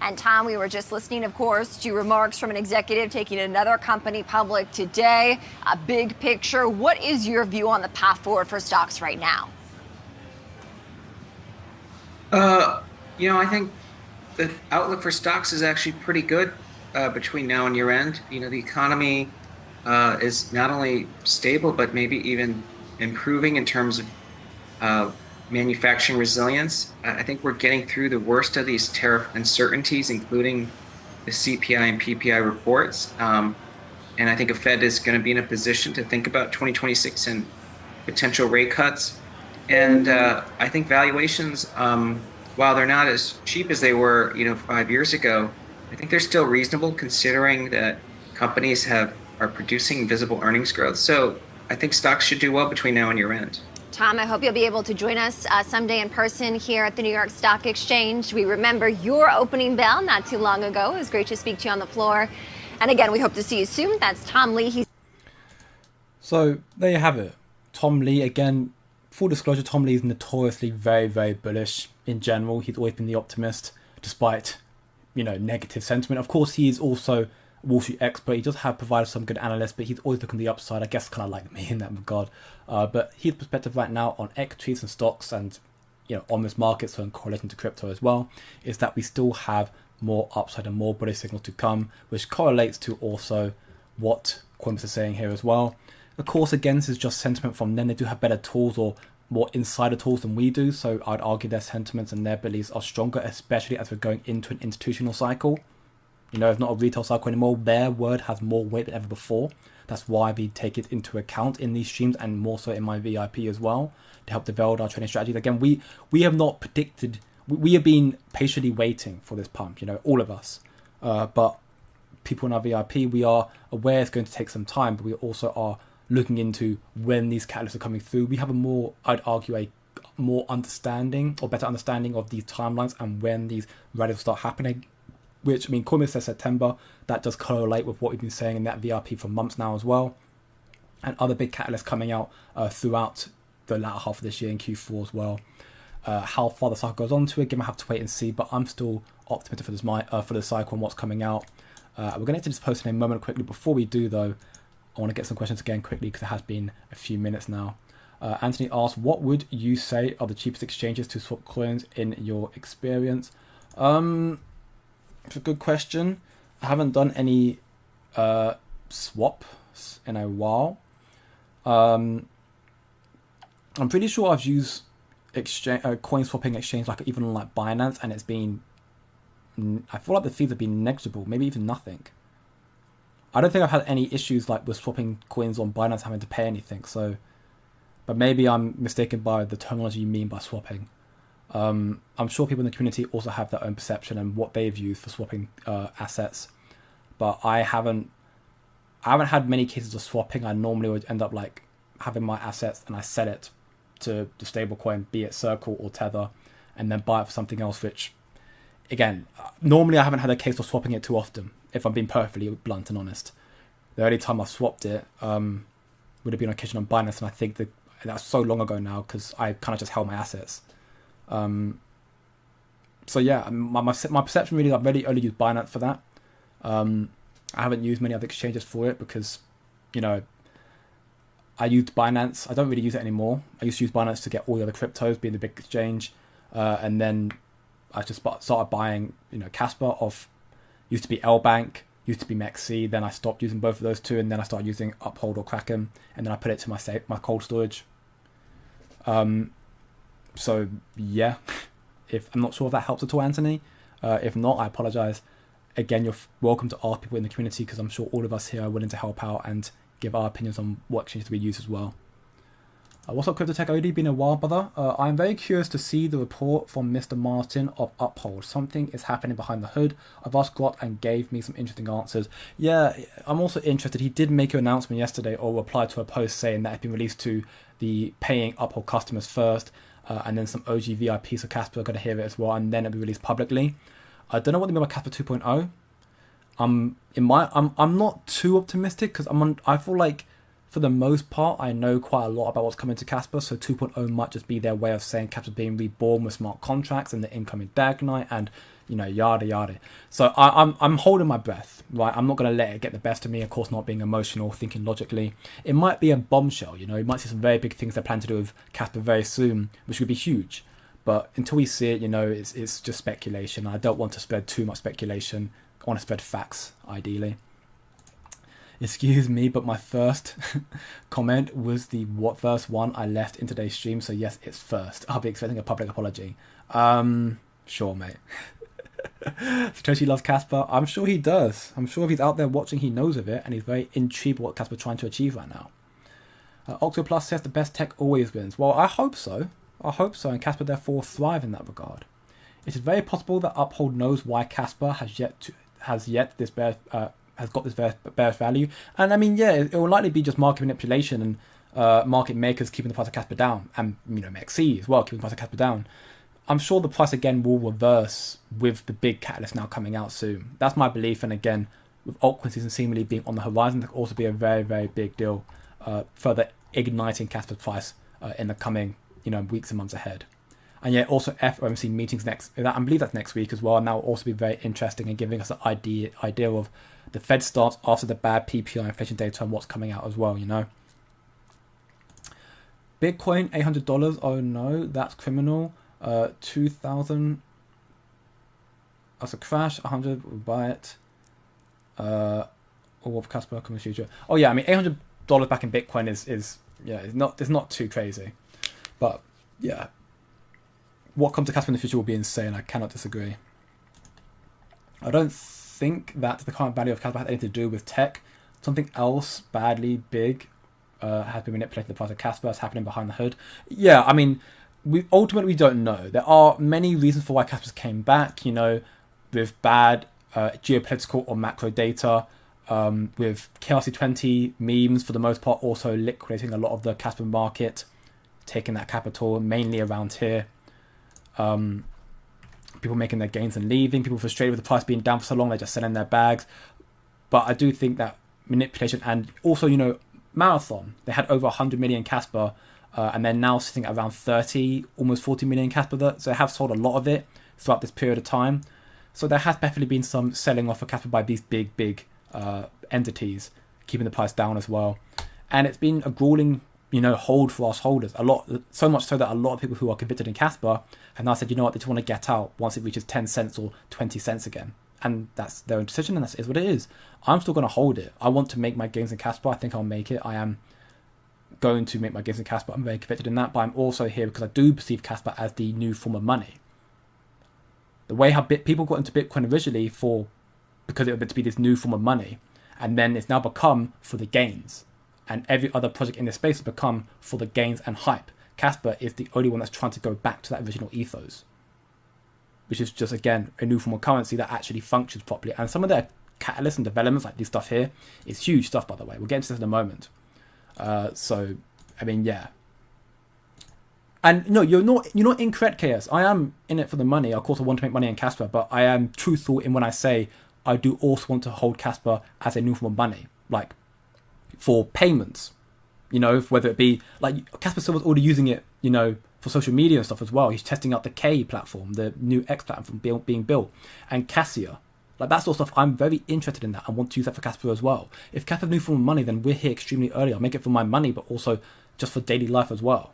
And Tom, we were just listening, of course, to remarks from an executive taking another company public today. A big picture, what is your view on the path forward for stocks right now? I think the outlook for stocks is actually pretty good between now and year end. The economy is not only stable, but maybe even improving in terms of manufacturing resilience. I think we're getting through the worst of these tariff uncertainties, including the CPI and PPI reports. And I think a Fed is going to be in a position to think about 2026 and potential rate cuts. And I think valuations, while they're not as cheap as they were, 5 years ago, I think they're still reasonable considering that companies are producing visible earnings growth. So I think stocks should do well between now and year end. Tom, I hope you'll be able to join us someday in person here at the New York Stock Exchange. We remember your opening bell not too long ago. It was great to speak to you on the floor. And again, we hope to see you soon. That's Tom Lee. So there you have it. Tom Lee, again, full disclosure, Tom Lee is notoriously very, very bullish in general. He's always been the optimist, despite, negative sentiment. Of course, he is also Wall Street expert. He does have provided some good analysts, but he's always looking at the upside. I guess kind of like me in that regard. But his perspective right now on equities and stocks and on this market, so in correlation to crypto as well, is that we still have more upside and more bullish signals to come, which correlates to also what Coinbase is saying here as well. Of course, again, this is just sentiment from them. They do have better tools or more insider tools than we do, so I'd argue their sentiments and their beliefs are stronger, especially as we're going into an institutional cycle. It's not a retail cycle anymore. Their word has more weight than ever before. That's why we take it into account in these streams and more so in my VIP as well to help develop our trading strategies. Again, we have not predicted. We have been patiently waiting for this pump, all of us. But people in our VIP, we are aware it's going to take some time, but we also are looking into when these catalysts are coming through. We have I'd argue, a more understanding or better understanding of these timelines and when these rallies will start happening. Which, Coinbase says September. That does correlate with what we've been saying in that VIP for months now as well. And other big catalysts coming out throughout the latter half of this year in Q4 as well. How far the cycle goes on to, again, I have to wait and see. But I'm still optimistic for this cycle and what's coming out. We're going to get to this post in a moment quickly. Before we do, though, I want to get some questions again quickly because it has been a few minutes now. Anthony asks, what would you say are the cheapest exchanges to swap coins in your experience? It's a good question. I haven't done any swaps in a while. I'm pretty sure I've used coin swapping exchange like even on like Binance, and it's been, I feel like the fees have been negligible, maybe even nothing. I don't think I've had any issues like with swapping coins on Binance having to pay anything. So, but maybe I'm mistaken by the terminology you mean by swapping. I'm sure people in the community also have their own perception and what they've used for swapping assets, but I haven't had many cases of swapping. I normally would end up like having my assets and I set it to the stable coin, be it Circle or Tether, and then buy it for something else, which again, normally I haven't had a case of swapping it too often, if I'm being perfectly blunt and honest. The only time I swapped it would have been on occasion on Binance, and I think that was so long ago now because I kind of just held my assets. So yeah, my perception really, I've really only used Binance for that. I haven't used many other exchanges for it because, I used Binance. I don't really use it anymore. I used to use Binance to get all the other cryptos, being the big exchange, and then I just started buying, Casper off. Used to be L-Bank, used to be maxis. Then I stopped using both of those two, and then I started using Uphold or Kraken, and then I put it to my cold storage. So yeah, if I'm not sure if that helps at all, Anthony. If not, I apologize. Again, you're welcome to ask people in the community because I'm sure all of us here are willing to help out and give our opinions on what exchanges we use as well. What's up, Crypto Tech OD? Been a while, brother. I'm very curious to see the report from Mr. Martin of Uphold. Something is happening behind the hood. I've asked Grot and gave me some interesting answers. Yeah, I'm also interested. He did make an announcement yesterday or reply to a post saying that it had been released to the paying Uphold customers first. and then some OG VIPs of Casper are going to hear it as well, and then it'll be released publicly. I don't know what they mean by Casper 2.0. I'm not too optimistic because I feel like for the most part I know quite a lot about what's coming to Casper, so 2.0 might just be their way of saying Casper being reborn with smart contracts and the incoming Dag Knight and yada yada. So I'm holding my breath, right? I'm not going to let it get the best of me, of course not being emotional, thinking logically. It might be a bombshell, you might see some very big things they plan to do with Casper very soon, which would be huge. But until we see it, it's just speculation. I don't want to spread too much speculation. I want to spread facts, ideally. Excuse me, but my first comment was the first one I left in today's stream. So yes, it's first. I'll be expecting a public apology. Sure, mate. Satoshi loves Casper. I'm sure he does. I'm sure if he's out there watching, he knows of it, and he's very intrigued with what Casper's trying to achieve right now. Octoplus says the best tech always wins. Well, I hope so. And Casper therefore thrive in that regard. It is very possible that Uphold knows why Casper has got this bearish value, and I mean, yeah, it will likely be just market manipulation and market makers keeping the price of Casper down, and maxis as well keeping the price of Casper down. I'm sure the price again will reverse with the big catalyst now coming out soon. That's my belief, and again, with altcoin season seemingly being on the horizon, that could also be a very, very big deal, further igniting Casper's price in the coming weeks and months ahead. And yet also FOMC meetings I believe that's next week as well, and that will also be very interesting and giving us an idea of the Fed stance after the bad PPI inflation data and what's coming out as well, Bitcoin, $800, oh no, that's criminal. 2,000, that's a crash. 100, we'll buy it. Or Casper coming future. Oh yeah, I mean $800 back in Bitcoin is it's not too crazy, but yeah, what comes to Casper in the future will be insane. I cannot disagree. I don't think that the current value of Casper has anything to do with tech. Something else badly big has been manipulating the price of Casper. It's happening behind the hood. Yeah, I mean, we ultimately don't know. There are many reasons for why Casper came back, with bad geopolitical or macro data, with KRC20 memes for the most part also liquidating a lot of the Casper market, taking that capital mainly around here. People making their gains and leaving, people frustrated with the price being down for so long, they're just selling their bags. But I do think that manipulation, and also, Marathon, they had over 100 million Casper, and they're now sitting at around 30, almost 40 million Casper. So they have sold a lot of it throughout this period of time. So there has definitely been some selling off of Casper by these big entities, keeping the price down as well. And it's been a grueling, hold for us holders. So much so that a lot of people who are convicted in Casper have now said, they just want to get out once it reaches 10 cents or 20 cents again. And that's their own decision, and that is what it is. I'm still going to hold it. I want to make my gains in Casper. I think I'll make it. I am going to make my gains in Casper. I'm very convicted in that, but I'm also here because I do perceive Casper as the new form of money. The way how people got into Bitcoin originally because it was meant to be this new form of money, and then it's now become for the gains. And every other project in this space has become for the gains and hype. Casper is the only one that's trying to go back to that original ethos, which is just, again, a new form of currency that actually functions properly. And some of their catalysts and developments, like this stuff here, is huge stuff, by the way. We'll get into this in a moment. So, I mean, yeah. And no, you're not incorrect, KS. I am in it for the money. Of course, I want to make money in Casper, but I am truthful in when I say I do also want to hold Casper as a new form of money, like for payments. Whether it be like Casper still was already using it, for social media and stuff as well. He's testing out the K platform, the new X platform being built, and Cassia. Like that sort of stuff, I'm very interested in that. I want to use that for Casper as well. If Casper's new form of money, then we're here extremely early. I'll make it for my money, but also just for daily life as well.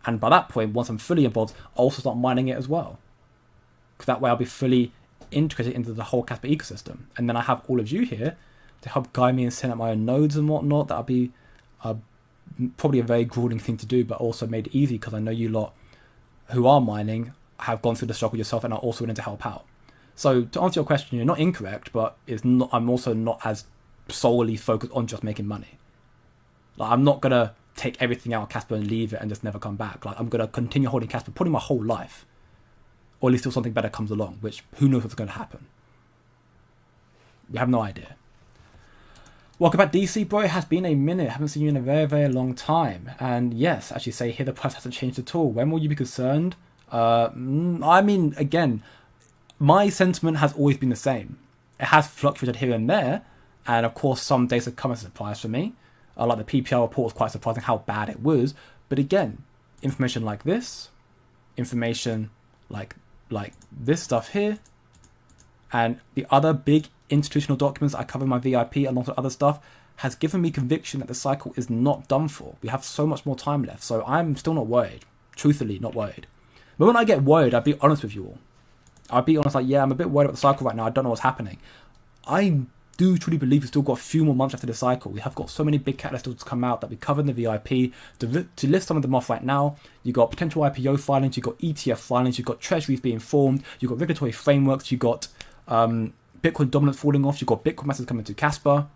And by that point, once I'm fully involved, I'll also start mining it as well. Because that way I'll be fully integrated into the whole Casper ecosystem. And then I have all of you here to help guide me and send out my own nodes and whatnot. That'll be probably a very grueling thing to do, but also made it easy because I know you lot who are mining have gone through the struggle yourself and are also willing to help out. So to answer your question, you're not incorrect, but I'm also not as solely focused on just making money. Like I'm not gonna take everything out of Casper and leave it and just never come back. Like I'm gonna continue holding Casper probably my whole life, or at least till something better comes along, which who knows what's going to happen. We have no idea. Welcome back, DC bro. It has been a minute. I haven't seen you in a very, very long time. And yes, as you say here, the price hasn't changed at all. When will you be concerned? I mean, again, my sentiment has always been the same. It has fluctuated here and there. And of course, some days have come as a surprise for me. Like the PPL report was quite surprising how bad it was. But again, information like this, information like this stuff here, and the other big institutional documents I cover in my VIP and lots of other stuff has given me conviction that the cycle is not done for. We have so much more time left. So I'm still not worried. Truthfully, not worried. But when I get worried, I'll be honest with you all. I'll be honest, like, yeah, I'm a bit worried about the cycle right now. I don't know what's happening. I do truly believe we've still got a few more months after the cycle. We have got so many big catalysts still to come out that we covered in the VIP. To list some of them off right now, you got potential IPO filings, you got ETF filings, you got treasuries being formed, you got regulatory frameworks, you got Bitcoin dominance falling off, you got Bitcoin masses coming to Casper.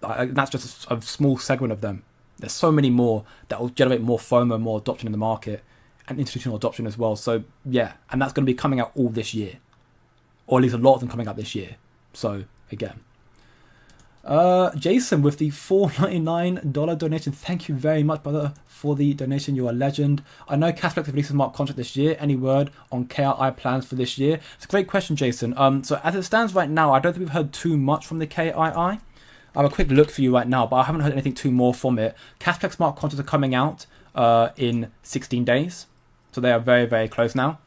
That's just a small segment of them. There's so many more that will generate more FOMO, more adoption in the market, and institutional adoption as well. So yeah, and that's going to be coming out all this year, or at least a lot of them coming out this year. So again, Jason with the $4.99 donation. Thank you very much, brother, for the donation. You're a legend. I know Casper released a smart contract this year. Any word on KII plans for this year? It's a great question, Jason. So as it stands right now, I don't think we've heard too much from the KII. I have a quick look for you right now, but I haven't heard anything too more from it. Casper smart contracts are coming out in 16 days. So they are very, very close now.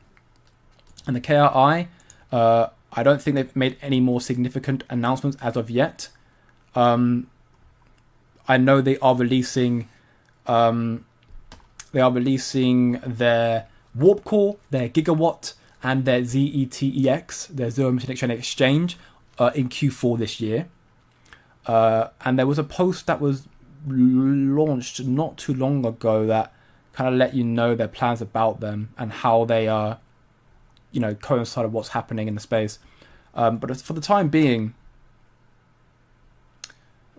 And the KII, I don't think they've made any more significant announcements as of yet. I know they are releasing their Warp Core, their Gigawatt, and their ZETEX, their Zero Emission Exchange, in Q4 this year. And there was a post that was launched not too long ago that kind of let you know their plans about them and how they are, coincide with what's happening in the space. But for the time being,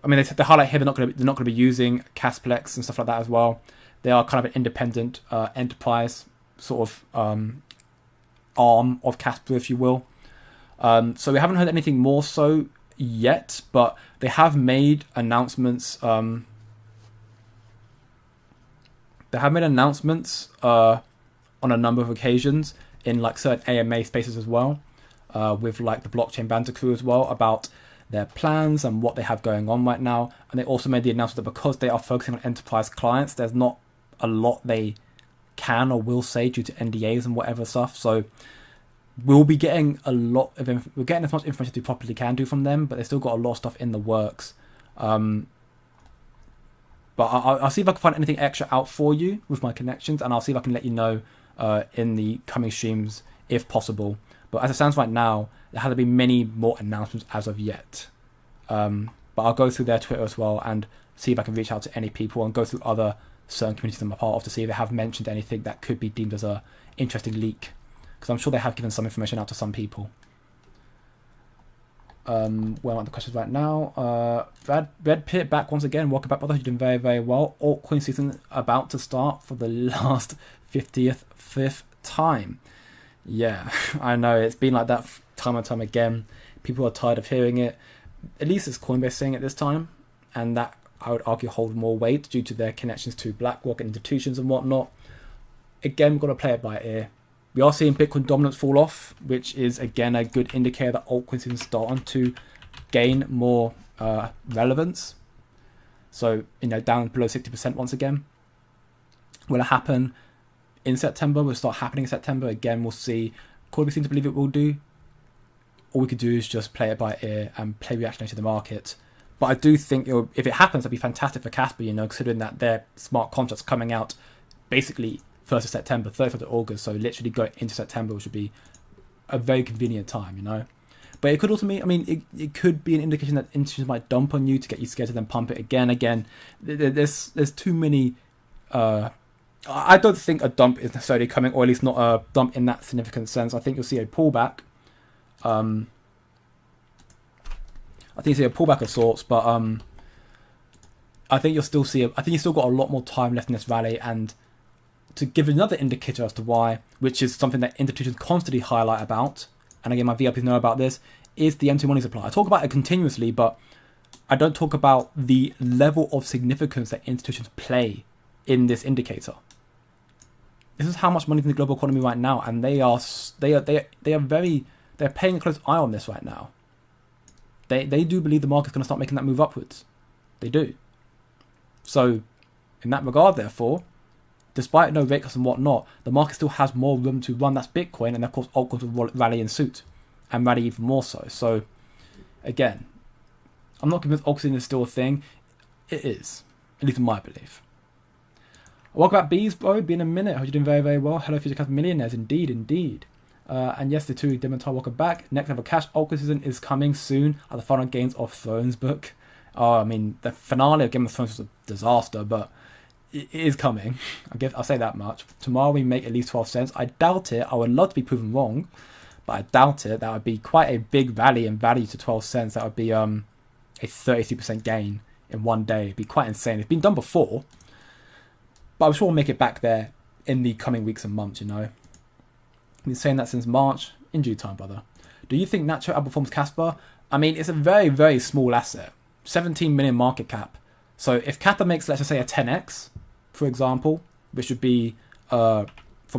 I mean, they highlight here they're not going to be using Casplex and stuff like that as well. They are kind of an independent enterprise sort of arm of Casper, if you will. So we haven't heard anything more so yet, but they have made announcements. They have made announcements on a number of occasions in like certain AMA spaces as well, with like the Blockchain Banter crew as well, about their plans and what they have going on right now. And they also made the announcement that because they are focusing on enterprise clients, there's not a lot they can or will say due to NDAs and whatever stuff. So we'll be getting a lot of we're getting as much information as we properly can do from them, but they've still got a lot of stuff in the works. But I'll see if I can find anything extra out for you with my connections, and I'll see if I can let you know in the coming streams if possible. But as it stands right now, there hasn't been many more announcements as of yet. But I'll go through their Twitter as well and see if I can reach out to any people and go through other certain communities I'm a part of to see if they have mentioned anything that could be deemed as a interesting leak. Because I'm sure they have given some information out to some people. Where are the questions right now? Red Pit back once again. Welcome back, brother. You're doing very, very well. Altcoin season about to start for the last 5th time. Yeah, I know. It's been like that time and time again. People are tired of hearing it. At least it's Coinbase saying it this time. And that, I would argue, hold more weight due to their connections to BlackRock and institutions and whatnot. Again, we've got to play it by ear. We are seeing Bitcoin dominance fall off, which is, again, a good indicator that altcoins are starting to gain more relevance. So, down below 60% once again. Will it happen in September? Will it start happening in September? Again, we'll see. Coinbase seem to believe it will do. All we could do is just play it by ear and play reactionary to the market. But I do think if it happens, that'd be fantastic for Casper, considering that their smart contracts coming out basically 1st of September, 31st of August, so literally going into September, which would be a very convenient time, But it could also mean, it could be an indication that institutions might dump on you to get you scared to then pump it again. There's too many. I don't think a dump is necessarily coming, or at least not a dump in that significant sense. I think you'll see a pullback. I think you'll see a pullback of sorts, but I think you'll still see. I think you've still got a lot more time left in this rally, and to give another indicator as to why, which is something that institutions constantly highlight about, and again, my VIPs know about this, is the empty money supply. I talk about it continuously, but I don't talk about the level of significance that institutions play in this indicator. This is how much money is in the global economy right now, and they're paying a close eye on this right now. They do believe the market's going to start making that move upwards. They do. So, in that regard, therefore, despite no rate cuts and whatnot, the market still has more room to run. That's Bitcoin, and of course, altcoins will rally in suit, and rally even more so. So, again, I'm not convinced altcoin is still a thing. It is, at least in my belief. Welcome back, Bees, bro. Been a minute. Hope you're doing very, very well. Hello, Future Capital Millionaires. Indeed. And yes, the two Dementor, welcome back. Next level cash altcoin season is coming soon at the final Games of Thrones book. I mean, the finale of Game of Thrones was a disaster, but it is coming. I'll say that much. Tomorrow we make at least 12 cents. I doubt it. I would love to be proven wrong, but I doubt it. That would be quite a big rally in value to 12 cents. That would be a 33% gain in one day. It'd be quite insane. It's been done before, but I'm sure we'll make it back there in the coming weeks and months, you know. I've been saying that since March. In due time, brother. Do you think Nacho outperforms Casper? I mean, it's a very, very small asset. 17 million market cap. So if Casper makes, let's just say, a 10x, for example, which would be, from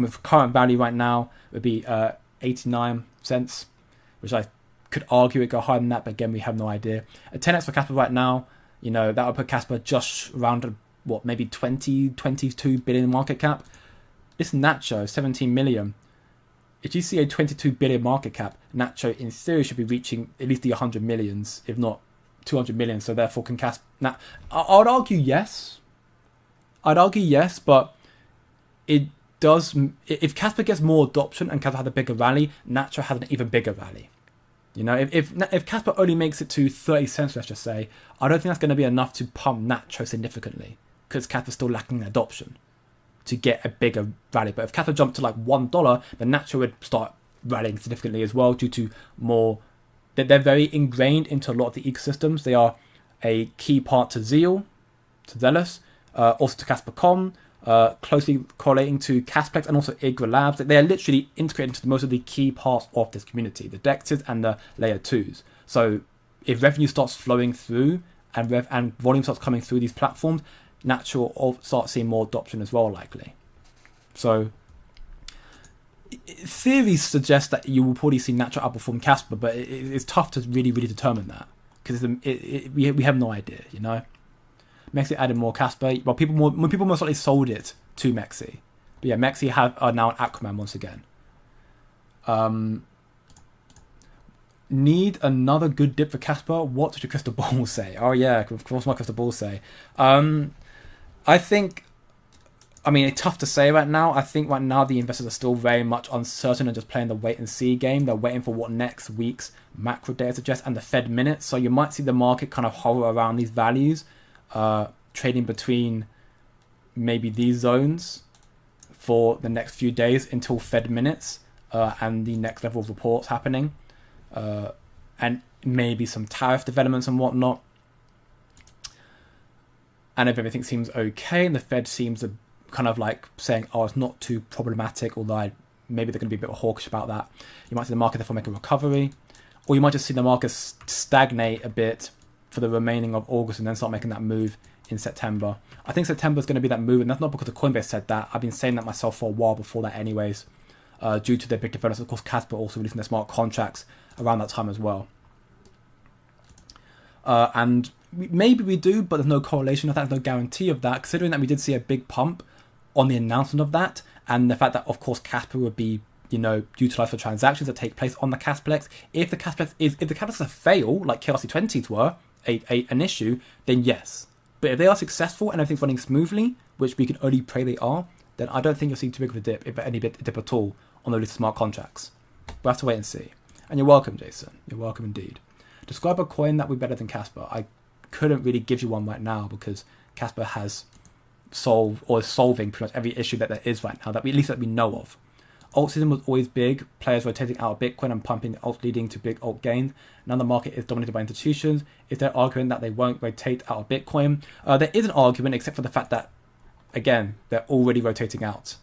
its current value right now, would be 89 cents, which I could argue it go higher than that, but again, we have no idea. A 10x for Casper right now, you know, that would put Casper just around, maybe 22 billion market cap. This Nacho, 17 million. If you see a 22 billion market cap, Nacho in theory should be reaching at least the 100 millions, if not 200 million. So therefore, can Casper... Now, I would argue yes. But it does... If Casper gets more adoption and Casper has a bigger rally, Nacho has an even bigger rally. You know, if Casper only makes it to 30 cents, let's just say, I don't think that's going to be enough to pump Nacho significantly, because Casper's still lacking adoption to get a bigger rally. But if Casper jumped to like $1, then Nacho would start rallying significantly as well, due to more... They're very ingrained into a lot of the ecosystems. They are a key part to Zeal, to Zealous, also to Casper.com, closely correlating to Casplex and also Igra Labs. They are literally integrated into most of the key parts of this community, the DEXs and the layer 2s. So if revenue starts flowing through and volume starts coming through these platforms, Nacho will start seeing more adoption as well, likely. So theories suggest that you will probably see Nacho outperform Casper, but it's tough to really, really determine that, because we have no idea, you know. Mexi added more Casper. Well, people most likely sold it to Mexi. But yeah, Mexi are now an Aquaman once again. Need another good dip for Casper? What did your crystal ball say? Oh yeah, of course my crystal ball say. I think, it's tough to say right now. I think right now the investors are still very much uncertain and just playing the wait and see game. They're waiting for what next week's macro data suggests and the Fed minutes. So you might see the market kind of hover around these values, trading between maybe these zones for the next few days until Fed minutes and the next level of reports happening, and maybe some tariff developments and whatnot. And if everything seems okay and the Fed seems to kind of like saying, oh, it's not too problematic, although maybe they're going to be a bit hawkish about that, you might see the market therefore make a recovery, or you might just see the market stagnate a bit for the remaining of August and then start making that move in September. I think September is going to be that move, and that's not because the Coinbase said that. I've been saying that myself for a while before that anyways, due to their big developments. Of course, Casper also releasing their smart contracts around that time as well. And maybe we do, but there's no correlation of that, there's no guarantee of that, considering that we did see a big pump on the announcement of that, and the fact that, of course, Casper would be, utilized for transactions that take place on the Casplex. If the Casplex is a fail, like KRC20s were, an issue, then yes. But if they are successful and everything's running smoothly, which we can only pray they are, then I don't think you'll see too big of a dip, if any dip at all, on those smart contracts. We'll have to wait and see. And you're welcome, Jason. You're welcome indeed. Describe a coin that would be better than Casper. I couldn't really give you one right now because Casper has solved or is solving pretty much every issue that there is right now, that we know of. Alt season was always big, players rotating out of Bitcoin and pumping alt, leading to big alt gains. Now the market is dominated by institutions. Is there argument that they won't rotate out of Bitcoin? There is an argument, except for the fact that, again, they're already rotating out.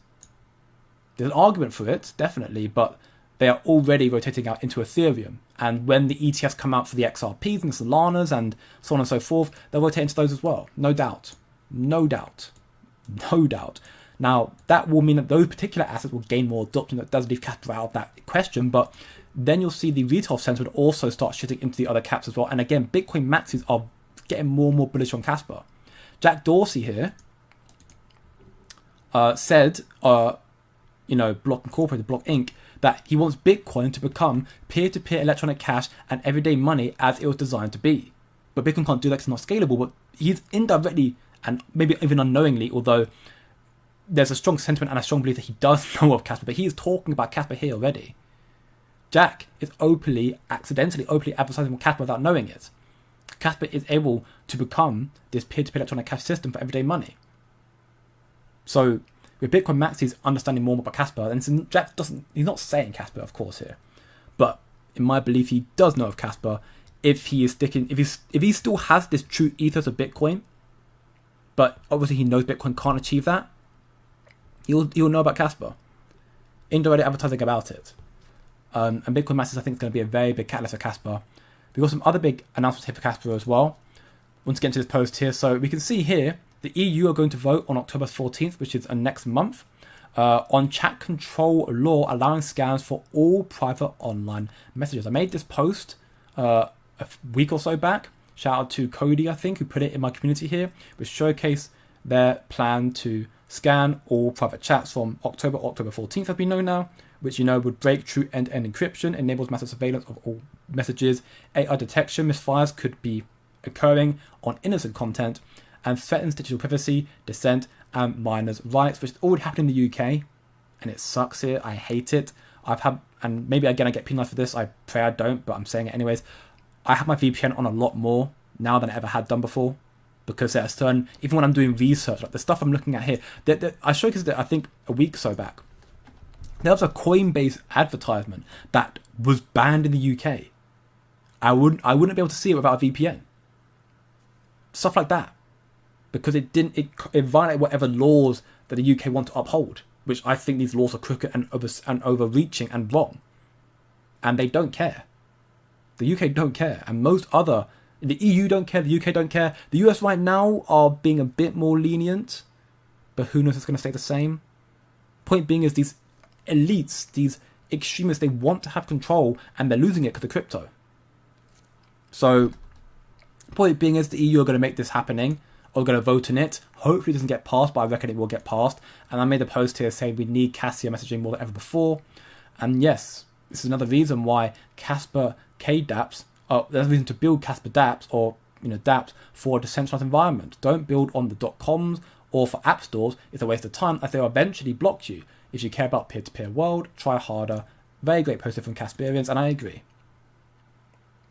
There's an argument for it, definitely, but they are already rotating out into Ethereum. And when the ETFs come out for the XRPs and the Solanas and so on and so forth, they'll rotate into those as well. No doubt. No doubt. No doubt. Now, that will mean that those particular assets will gain more adoption. That does leave Casper out of that question, but then you'll see the retail sentiment also start shifting into the other caps as well. And again, Bitcoin maxis are getting more and more bullish on Casper. Jack Dorsey here said, Block Incorporated, Block Inc., that he wants Bitcoin to become peer-to-peer electronic cash and everyday money as it was designed to be. But Bitcoin can't do that because it's not scalable. But he's indirectly and maybe even unknowingly, although there's a strong sentiment and a strong belief that he does know of Casper, but he is talking about Casper here already. Jack is accidentally openly advertising Casper without knowing it. Casper is able to become this peer-to-peer electronic cash system for everyday money. So with Bitcoin maxis understanding more about Casper, and Jack he's not saying Casper, of course, here, but in my belief, he does know of Casper. If he still has this true ethos of Bitcoin, but obviously he knows Bitcoin can't achieve that, he'll know about Casper. Indirectly advertising about it. And Bitcoin maxis, I think, is going to be a very big catalyst for Casper. We've got some other big announcements here for Casper as well. Once again to this post here, so we can see here the EU are going to vote on October 14th, which is next month, on chat control law allowing scams for all private online messages. I made this post a week or so back. Shout out to Cody, I think, who put it in my community here, which showcase their plan to scan all private chats from October 14th, as we know now, which would break true end-to-end encryption, enables massive surveillance of all messages, AI detection, misfires could be occurring on innocent content, and threatens digital privacy, dissent, and minors' rights, which is already happening in the UK, and it sucks here. I hate it. And maybe again I get penalized for this. I pray I don't, but I'm saying it anyways. I have my VPN on a lot more now than I ever had done before, because there are certain, even when I'm doing research, like the stuff I'm looking at here, I showcased it I think a week or so back. There was a Coinbase advertisement that was banned in the UK. I wouldn't be able to see it without a VPN. Stuff like that. Because it violated whatever laws that the UK want to uphold, which I think these laws are crooked and overreaching and wrong. And they don't care. The UK don't care. And the EU don't care, the UK don't care. The US right now are being a bit more lenient, but who knows if it's going to stay the same. Point being is these elites, these extremists, they want to have control and they're losing it because of crypto. So, point being is the EU are going to make this happening, or going to vote on it. Hopefully it doesn't get passed, but I reckon it will get passed. And I made a post here saying we need Cassia messaging more than ever before. And yes, this is another reason why Casper KDApps, there's a reason to build Casper dApps or dApps for a decentralized environment. Don't build on the .coms or for app stores. It's a waste of time, as they'll eventually block you. If you care about peer-to-peer world, try harder. Very great post from Casperians, and I agree.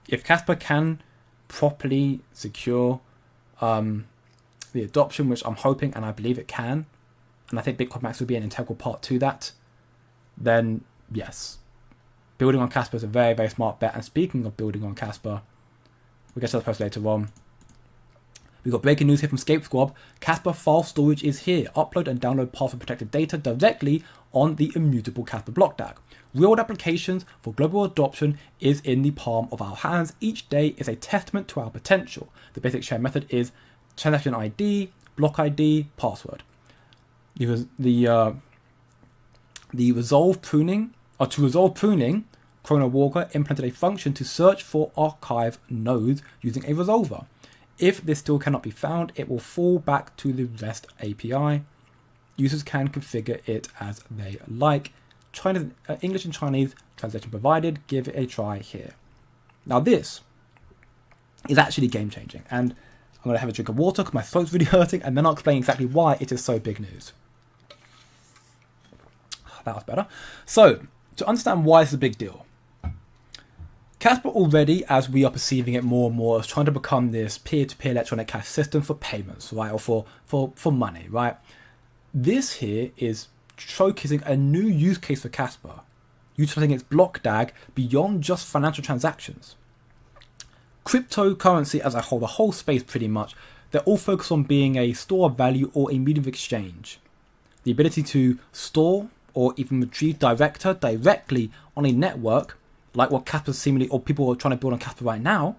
If Casper can properly secure the adoption, which I'm hoping and I believe it can, and I think Bitcoin Max will be an integral part to that, then yes, building on Casper is a very, very smart bet. And speaking of building on Casper, we'll get to the post later on. We've got breaking news here from Scape Squad. Casper file storage is here. Upload and download password protected data directly on the immutable Casper block DAG. Real-world applications for global adoption is in the palm of our hands. Each day is a testament to our potential. The basic share method is transaction ID, block ID, password. To resolve pruning, Chrono Walker implemented a function to search for archive nodes using a resolver. If this still cannot be found, it will fall back to the REST API. Users can configure it as they like. English and Chinese translation provided. Give it a try here. Now this is actually game changing, and I'm going to have a drink of water because my throat's really hurting, and then I'll explain exactly why it is so big news. That was better. So, to understand why this is a big deal, Casper already, as we are perceiving it more and more, is trying to become this peer-to-peer electronic cash system for payments, right, or for money, right? This here is showcasing a new use case for Casper, utilizing its block DAG beyond just financial transactions. Cryptocurrency as a whole, the whole space pretty much, they're all focused on being a store of value or a medium of exchange. The ability to store or even retrieve directly on a network, like what Casper seemingly, or people are trying to build on Casper right now,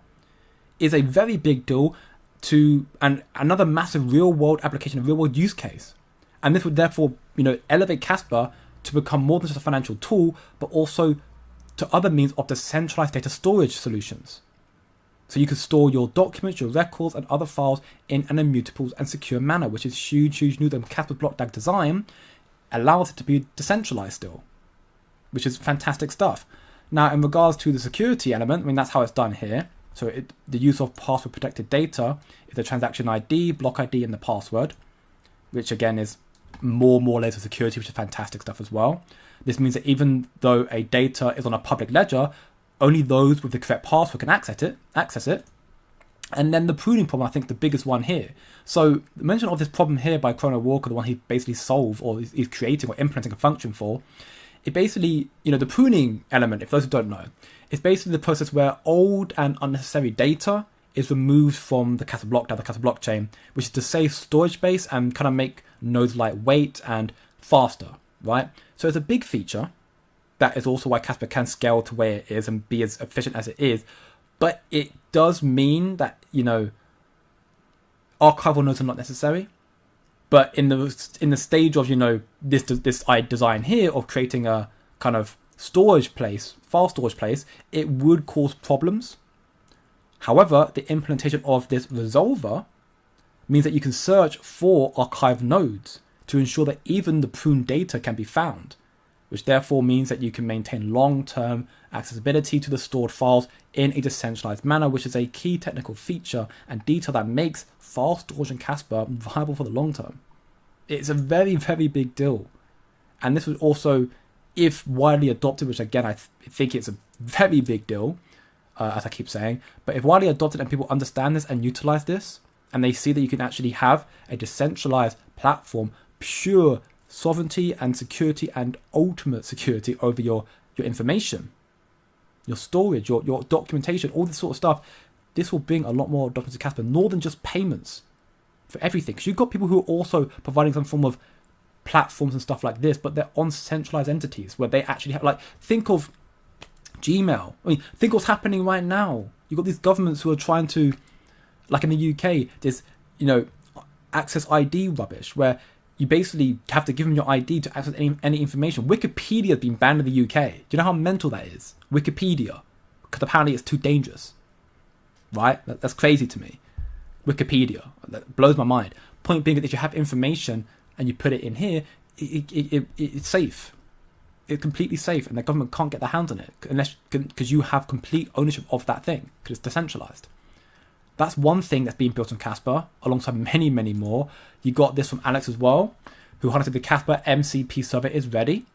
is a very big deal to and another massive real world application, a real world use case. And this would therefore, elevate Casper to become more than just a financial tool, but also to other means of decentralized data storage solutions. So you can store your documents, your records, and other files in an immutable and secure manner, which is huge news. And Casper's block DAG design allows it to be decentralized still, which is fantastic stuff. Now, in regards to the security element, that's how it's done here. So the use of password protected data is the transaction ID, block ID, and the password, which again is more layers of security, which is fantastic stuff as well. This means that even though a data is on a public ledger, only those with the correct password can access it. And then the pruning problem, I think the biggest one here. So the mention of this problem here by Chrono Walker, the one he basically solved or is creating or implementing a function for, it basically, the pruning element, if those who don't know, is basically the process where old and unnecessary data is removed from the Casper block, the Casper blockchain, which is to save storage space and kind of make nodes lightweight and faster, right? So it's a big feature. That is also why Casper can scale to where it is and be as efficient as it is. But it does mean that, archival nodes are not necessary. But in the stage of, this design here of creating a kind of file storage place, it would cause problems. However, the implementation of this resolver means that you can search for archived nodes to ensure that even the pruned data can be found, which therefore means that you can maintain long-term accessibility to the stored files in a decentralized manner, which is a key technical feature and detail that makes file storage in Casper viable for the long term. It's a very, very big deal. And this would also, if widely adopted, which again, I think it's a very big deal, as I keep saying, but if widely adopted and people understand this and utilize this, and they see that you can actually have a decentralized platform, pure sovereignty and security and ultimate security over your information, your storage, your documentation, all this sort of stuff, this will bring a lot more adoption to Casper, more than just payments for everything. Because you've got people who are also providing some form of platforms and stuff like this, but they're on centralized entities where they actually have, think of Gmail. Think what's happening right now. You've got these governments who are trying to, like in the UK, there's, access ID rubbish where you basically have to give them your ID to access any information. Wikipedia has been banned in the UK. Do you know how mental that is? Wikipedia. Because apparently it's too dangerous. Right? That's crazy to me. Wikipedia. That blows my mind. Point being that if you have information and you put it in here, it's safe. It's completely safe, and the government can't get their hands on it because you have complete ownership of that thing because it's decentralized. That's one thing that's being built on Casper, alongside many, many more. You got this from Alex as well, who highlighted the Casper MCP server is ready.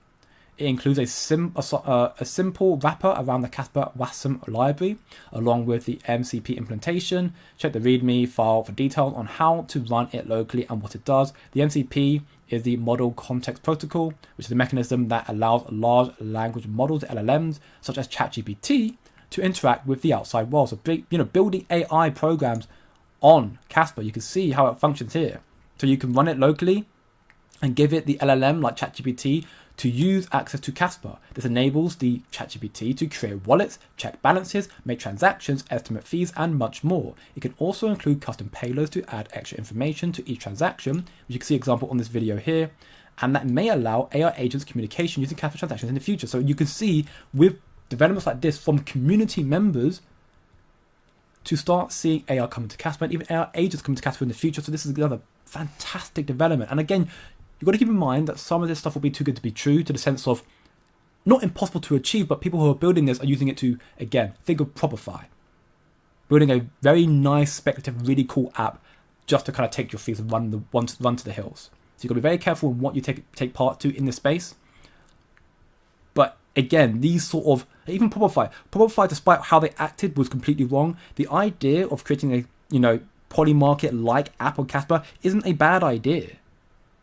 It includes a simple wrapper around the Casper WASM library, along with the MCP implementation. Check the README file for details on how to run it locally and what it does. The MCP is the Model Context Protocol, which is a mechanism that allows large language models, LLMs, such as ChatGPT, to interact with the outside world. So, building AI programs on Casper, you can see how it functions here. So you can run it locally and give it the LLM like ChatGPT to use access to Casper. This enables the ChatGPT to create wallets, check balances, make transactions, estimate fees, and much more. It can also include custom payloads to add extra information to each transaction, which you can see an example on this video here, and that may allow AI agents communication using Casper transactions in the future. So you can see with developments like this from community members to start seeing AI coming to Casper and even AI agents coming to Casper in the future. So this is another fantastic development. And again, you've got to keep in mind that some of this stuff will be too good to be true, to the sense of not impossible to achieve, but people who are building this are using it to, again, think of Propify. Building a very nice, speculative, really cool app just to kind of take your fees and run to the hills. So you've got to be very careful in what you take part to in this space. But again, these sort of, even Propify, despite how they acted, was completely wrong. The idea of creating a, Polymarket-like app on Casper isn't a bad idea.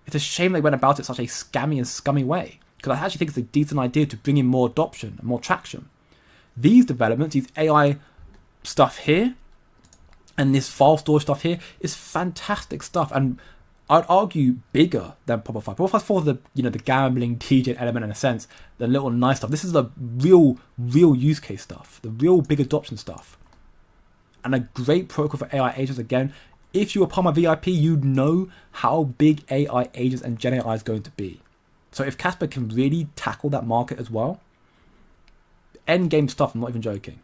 It's a shame they went about it such a scammy and scummy way, because I actually think it's a decent idea to bring in more adoption and more traction. These developments, these AI stuff here, and this file storage stuff here is fantastic stuff. And I'd argue bigger than Proper 5. Proper 5 is the, the gambling TJ element in a sense, the little nice stuff. This is the real use case stuff, the real big adoption stuff. And a great protocol for AI agents. Again, if you were part of my VIP, you'd know how big AI agents and Gen AI is going to be. So if Casper can really tackle that market as well, end game stuff, I'm not even joking.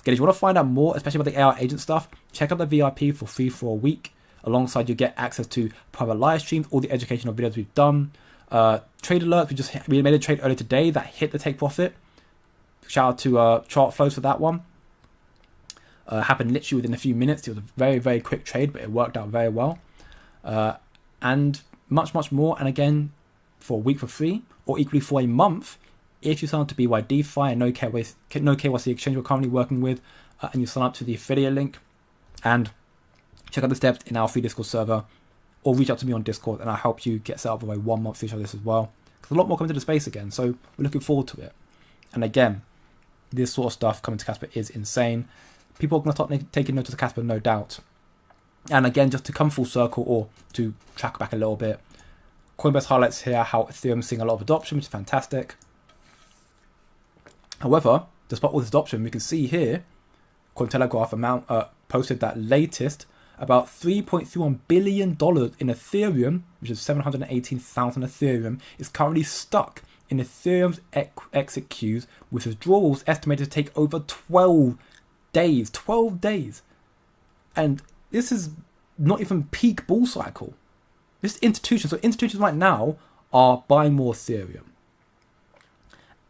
Again, if you want to find out more, especially about the AI agent stuff, check out the VIP for free for a week. Alongside, you get access to private live streams, all the educational videos we've done, trade alerts. We made a trade earlier today that hit the take profit. Shout out to Chart Flows for that one. Happened literally within a few minutes. It was a very, very quick trade, but it worked out very well. And much more. And again, for a week for free, or equally for a month, if you sign up to BYDFI and no KYC exchange we're currently working with, and you sign up to the affiliate link, and check out the steps in our free Discord server, or reach out to me on Discord and I'll help you get set up with a 1 month feature of this as well. Because a lot more coming to the space again, so we're looking forward to it. And again, this sort of stuff coming to Casper is insane. People are going to start taking notice of Casper, no doubt. And again, just to come full circle, or to track back a little bit, Coinbase highlights here how Ethereum is seeing a lot of adoption, which is fantastic. However, despite all this adoption, we can see here, Cointelegraph posted that latest about $3.31 billion in Ethereum, which is 718,000 Ethereum, is currently stuck in Ethereum's exit queues, with withdrawals estimated to take over 12 days. 12 days. And this is not even peak bull cycle. This is institutions. So institutions right now are buying more Ethereum.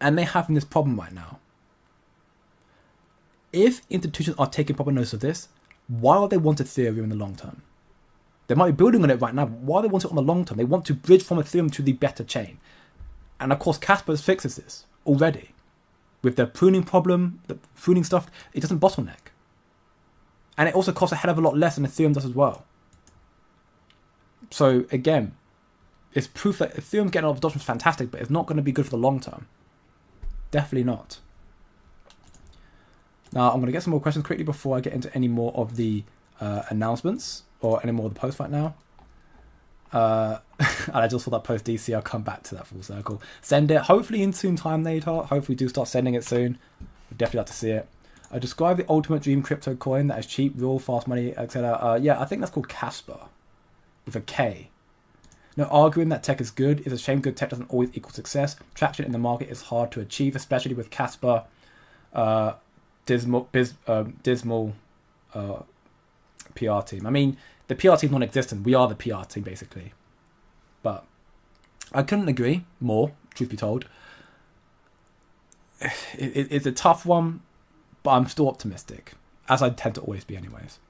And they're having this problem right now. If institutions are taking proper notice of this, why would they want Ethereum in the long term? They might be building on it right now, but why do they want it on the long term? They want to bridge from Ethereum to the better chain. And of course, Casper fixes this already. With the pruning problem, the pruning stuff, it doesn't bottleneck. And it also costs a hell of a lot less than Ethereum does as well. So again, it's proof that Ethereum getting a lot of adoption is fantastic, but it's not going to be good for the long term. Definitely not. Now, I'm going to get some more questions quickly before I get into any more of the announcements or any more of the posts right now. And I just saw that post DC. I'll come back to that full circle. Send it, hopefully in soon time later. Hopefully we do start sending it soon. We'd definitely like to see it. I describe the ultimate dream crypto coin that is cheap, real, fast money, etc. Yeah, I think that's called Casper with a K. No arguing that tech is good. It's a shame good tech doesn't always equal success. Traction in the market is hard to achieve, especially with Casper. Dismal PR team. I mean, the PR team is non-existent. We are the PR team, basically. But I couldn't agree more, truth be told. It's a tough one, but I'm still optimistic, as I tend to always be anyways.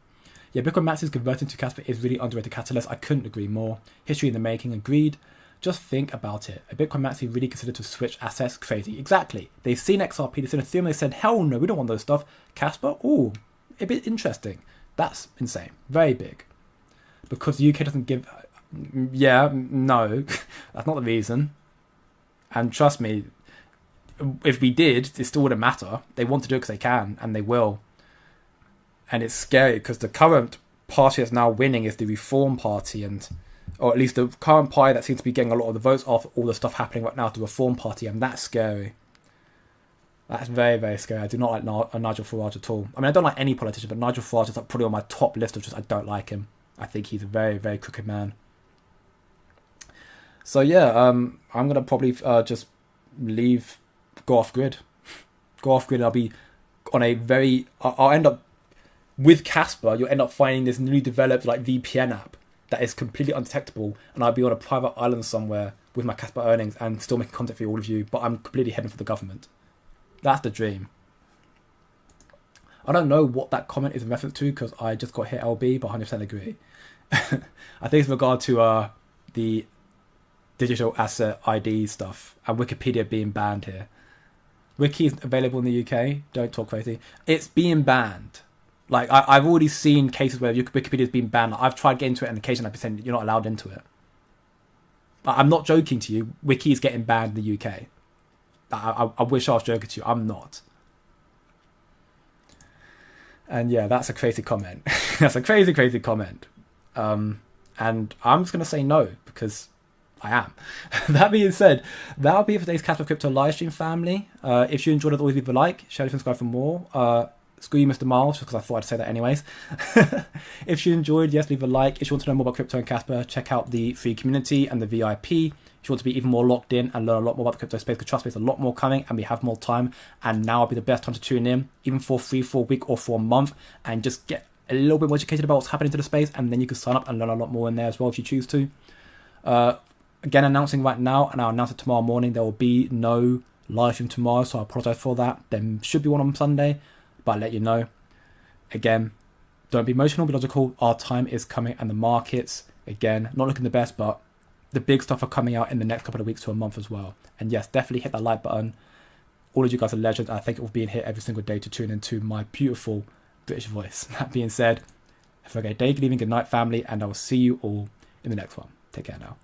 Yeah, Bitcoin maxis converting to Casper is really underrated catalyst. I couldn't agree more. History in the making, agreed. Just think about it. A Bitcoin maxi really considered to switch assets? Crazy. Exactly. They've seen XRP, they've seen Ethereum, they said, hell no, we don't want those stuff. Casper? Ooh, a bit interesting. That's insane. Very big. Because the UK doesn't give... Yeah, no. That's not the reason. And trust me, if we did, it still wouldn't matter. They want to do it because they can, and they will. And it's scary because the current party that's now winning is the Reform Party, or at least the current party that seems to be getting a lot of the votes after all the stuff happening right now, the Reform Party, and that's scary. That's very, very scary. I do not like Nigel Farage at all. I mean, I don't like any politician, but Nigel Farage is like probably on my top list of just I don't like him. I think he's a very, very crooked man. So yeah, I'm going to probably just go off grid. Go off grid, and I'll be on a very... I'll end up... With Casper, you'll end up finding this newly developed like VPN app that is completely undetectable, and I'll be on a private island somewhere with my Casper earnings and still making content for all of you, but I'm completely hidden for the government. That's the dream. I don't know what that comment is in reference to because I just got hit LB, but 100% agree. I think it's in regard to the digital asset ID stuff and Wikipedia being banned here. Wiki isn't available in the UK. Don't talk crazy. It's being banned. Like, I've already seen cases where Wikipedia has been banned. I've tried getting into it, and occasionally I've been saying you're not allowed into it. I'm not joking to you. Wiki is getting banned in the UK. I wish I was joking to you. I'm not. And yeah, that's a crazy comment. That's a crazy comment. And And I'm just going to say no, because I am. That being said, that'll be it for today's Casper Crypto livestream, family. If you enjoyed it, always leave a like, share, subscribe for more. Screw you, Mr. Miles, because I thought I'd say that anyways. If you enjoyed, yes, leave a like. If you want to know more about crypto and Casper, check out the free community and the VIP. If you want to be even more locked in and learn a lot more about the crypto space, because trust me, there's a lot more coming and we have more time. And now will be the best time to tune in, even for free for a week or for a month, and just get a little bit more educated about what's happening to the space. And then you can sign up and learn a lot more in there as well if you choose to. Again, announcing right now, and I'll announce it tomorrow morning, there will be no live stream tomorrow, so I apologize for that. There should be one on Sunday, but I'll let you know. Again, don't be emotional, be logical. Our time is coming, and the markets, again, not looking the best, but the big stuff are coming out in the next couple of weeks to a month as well. And yes, definitely hit that like button. All of you guys are legends. I think it will be in here every single day to tune into my beautiful British voice. That being said, have a great day, good evening, good night, family, and I will see you all in the next one. Take care now.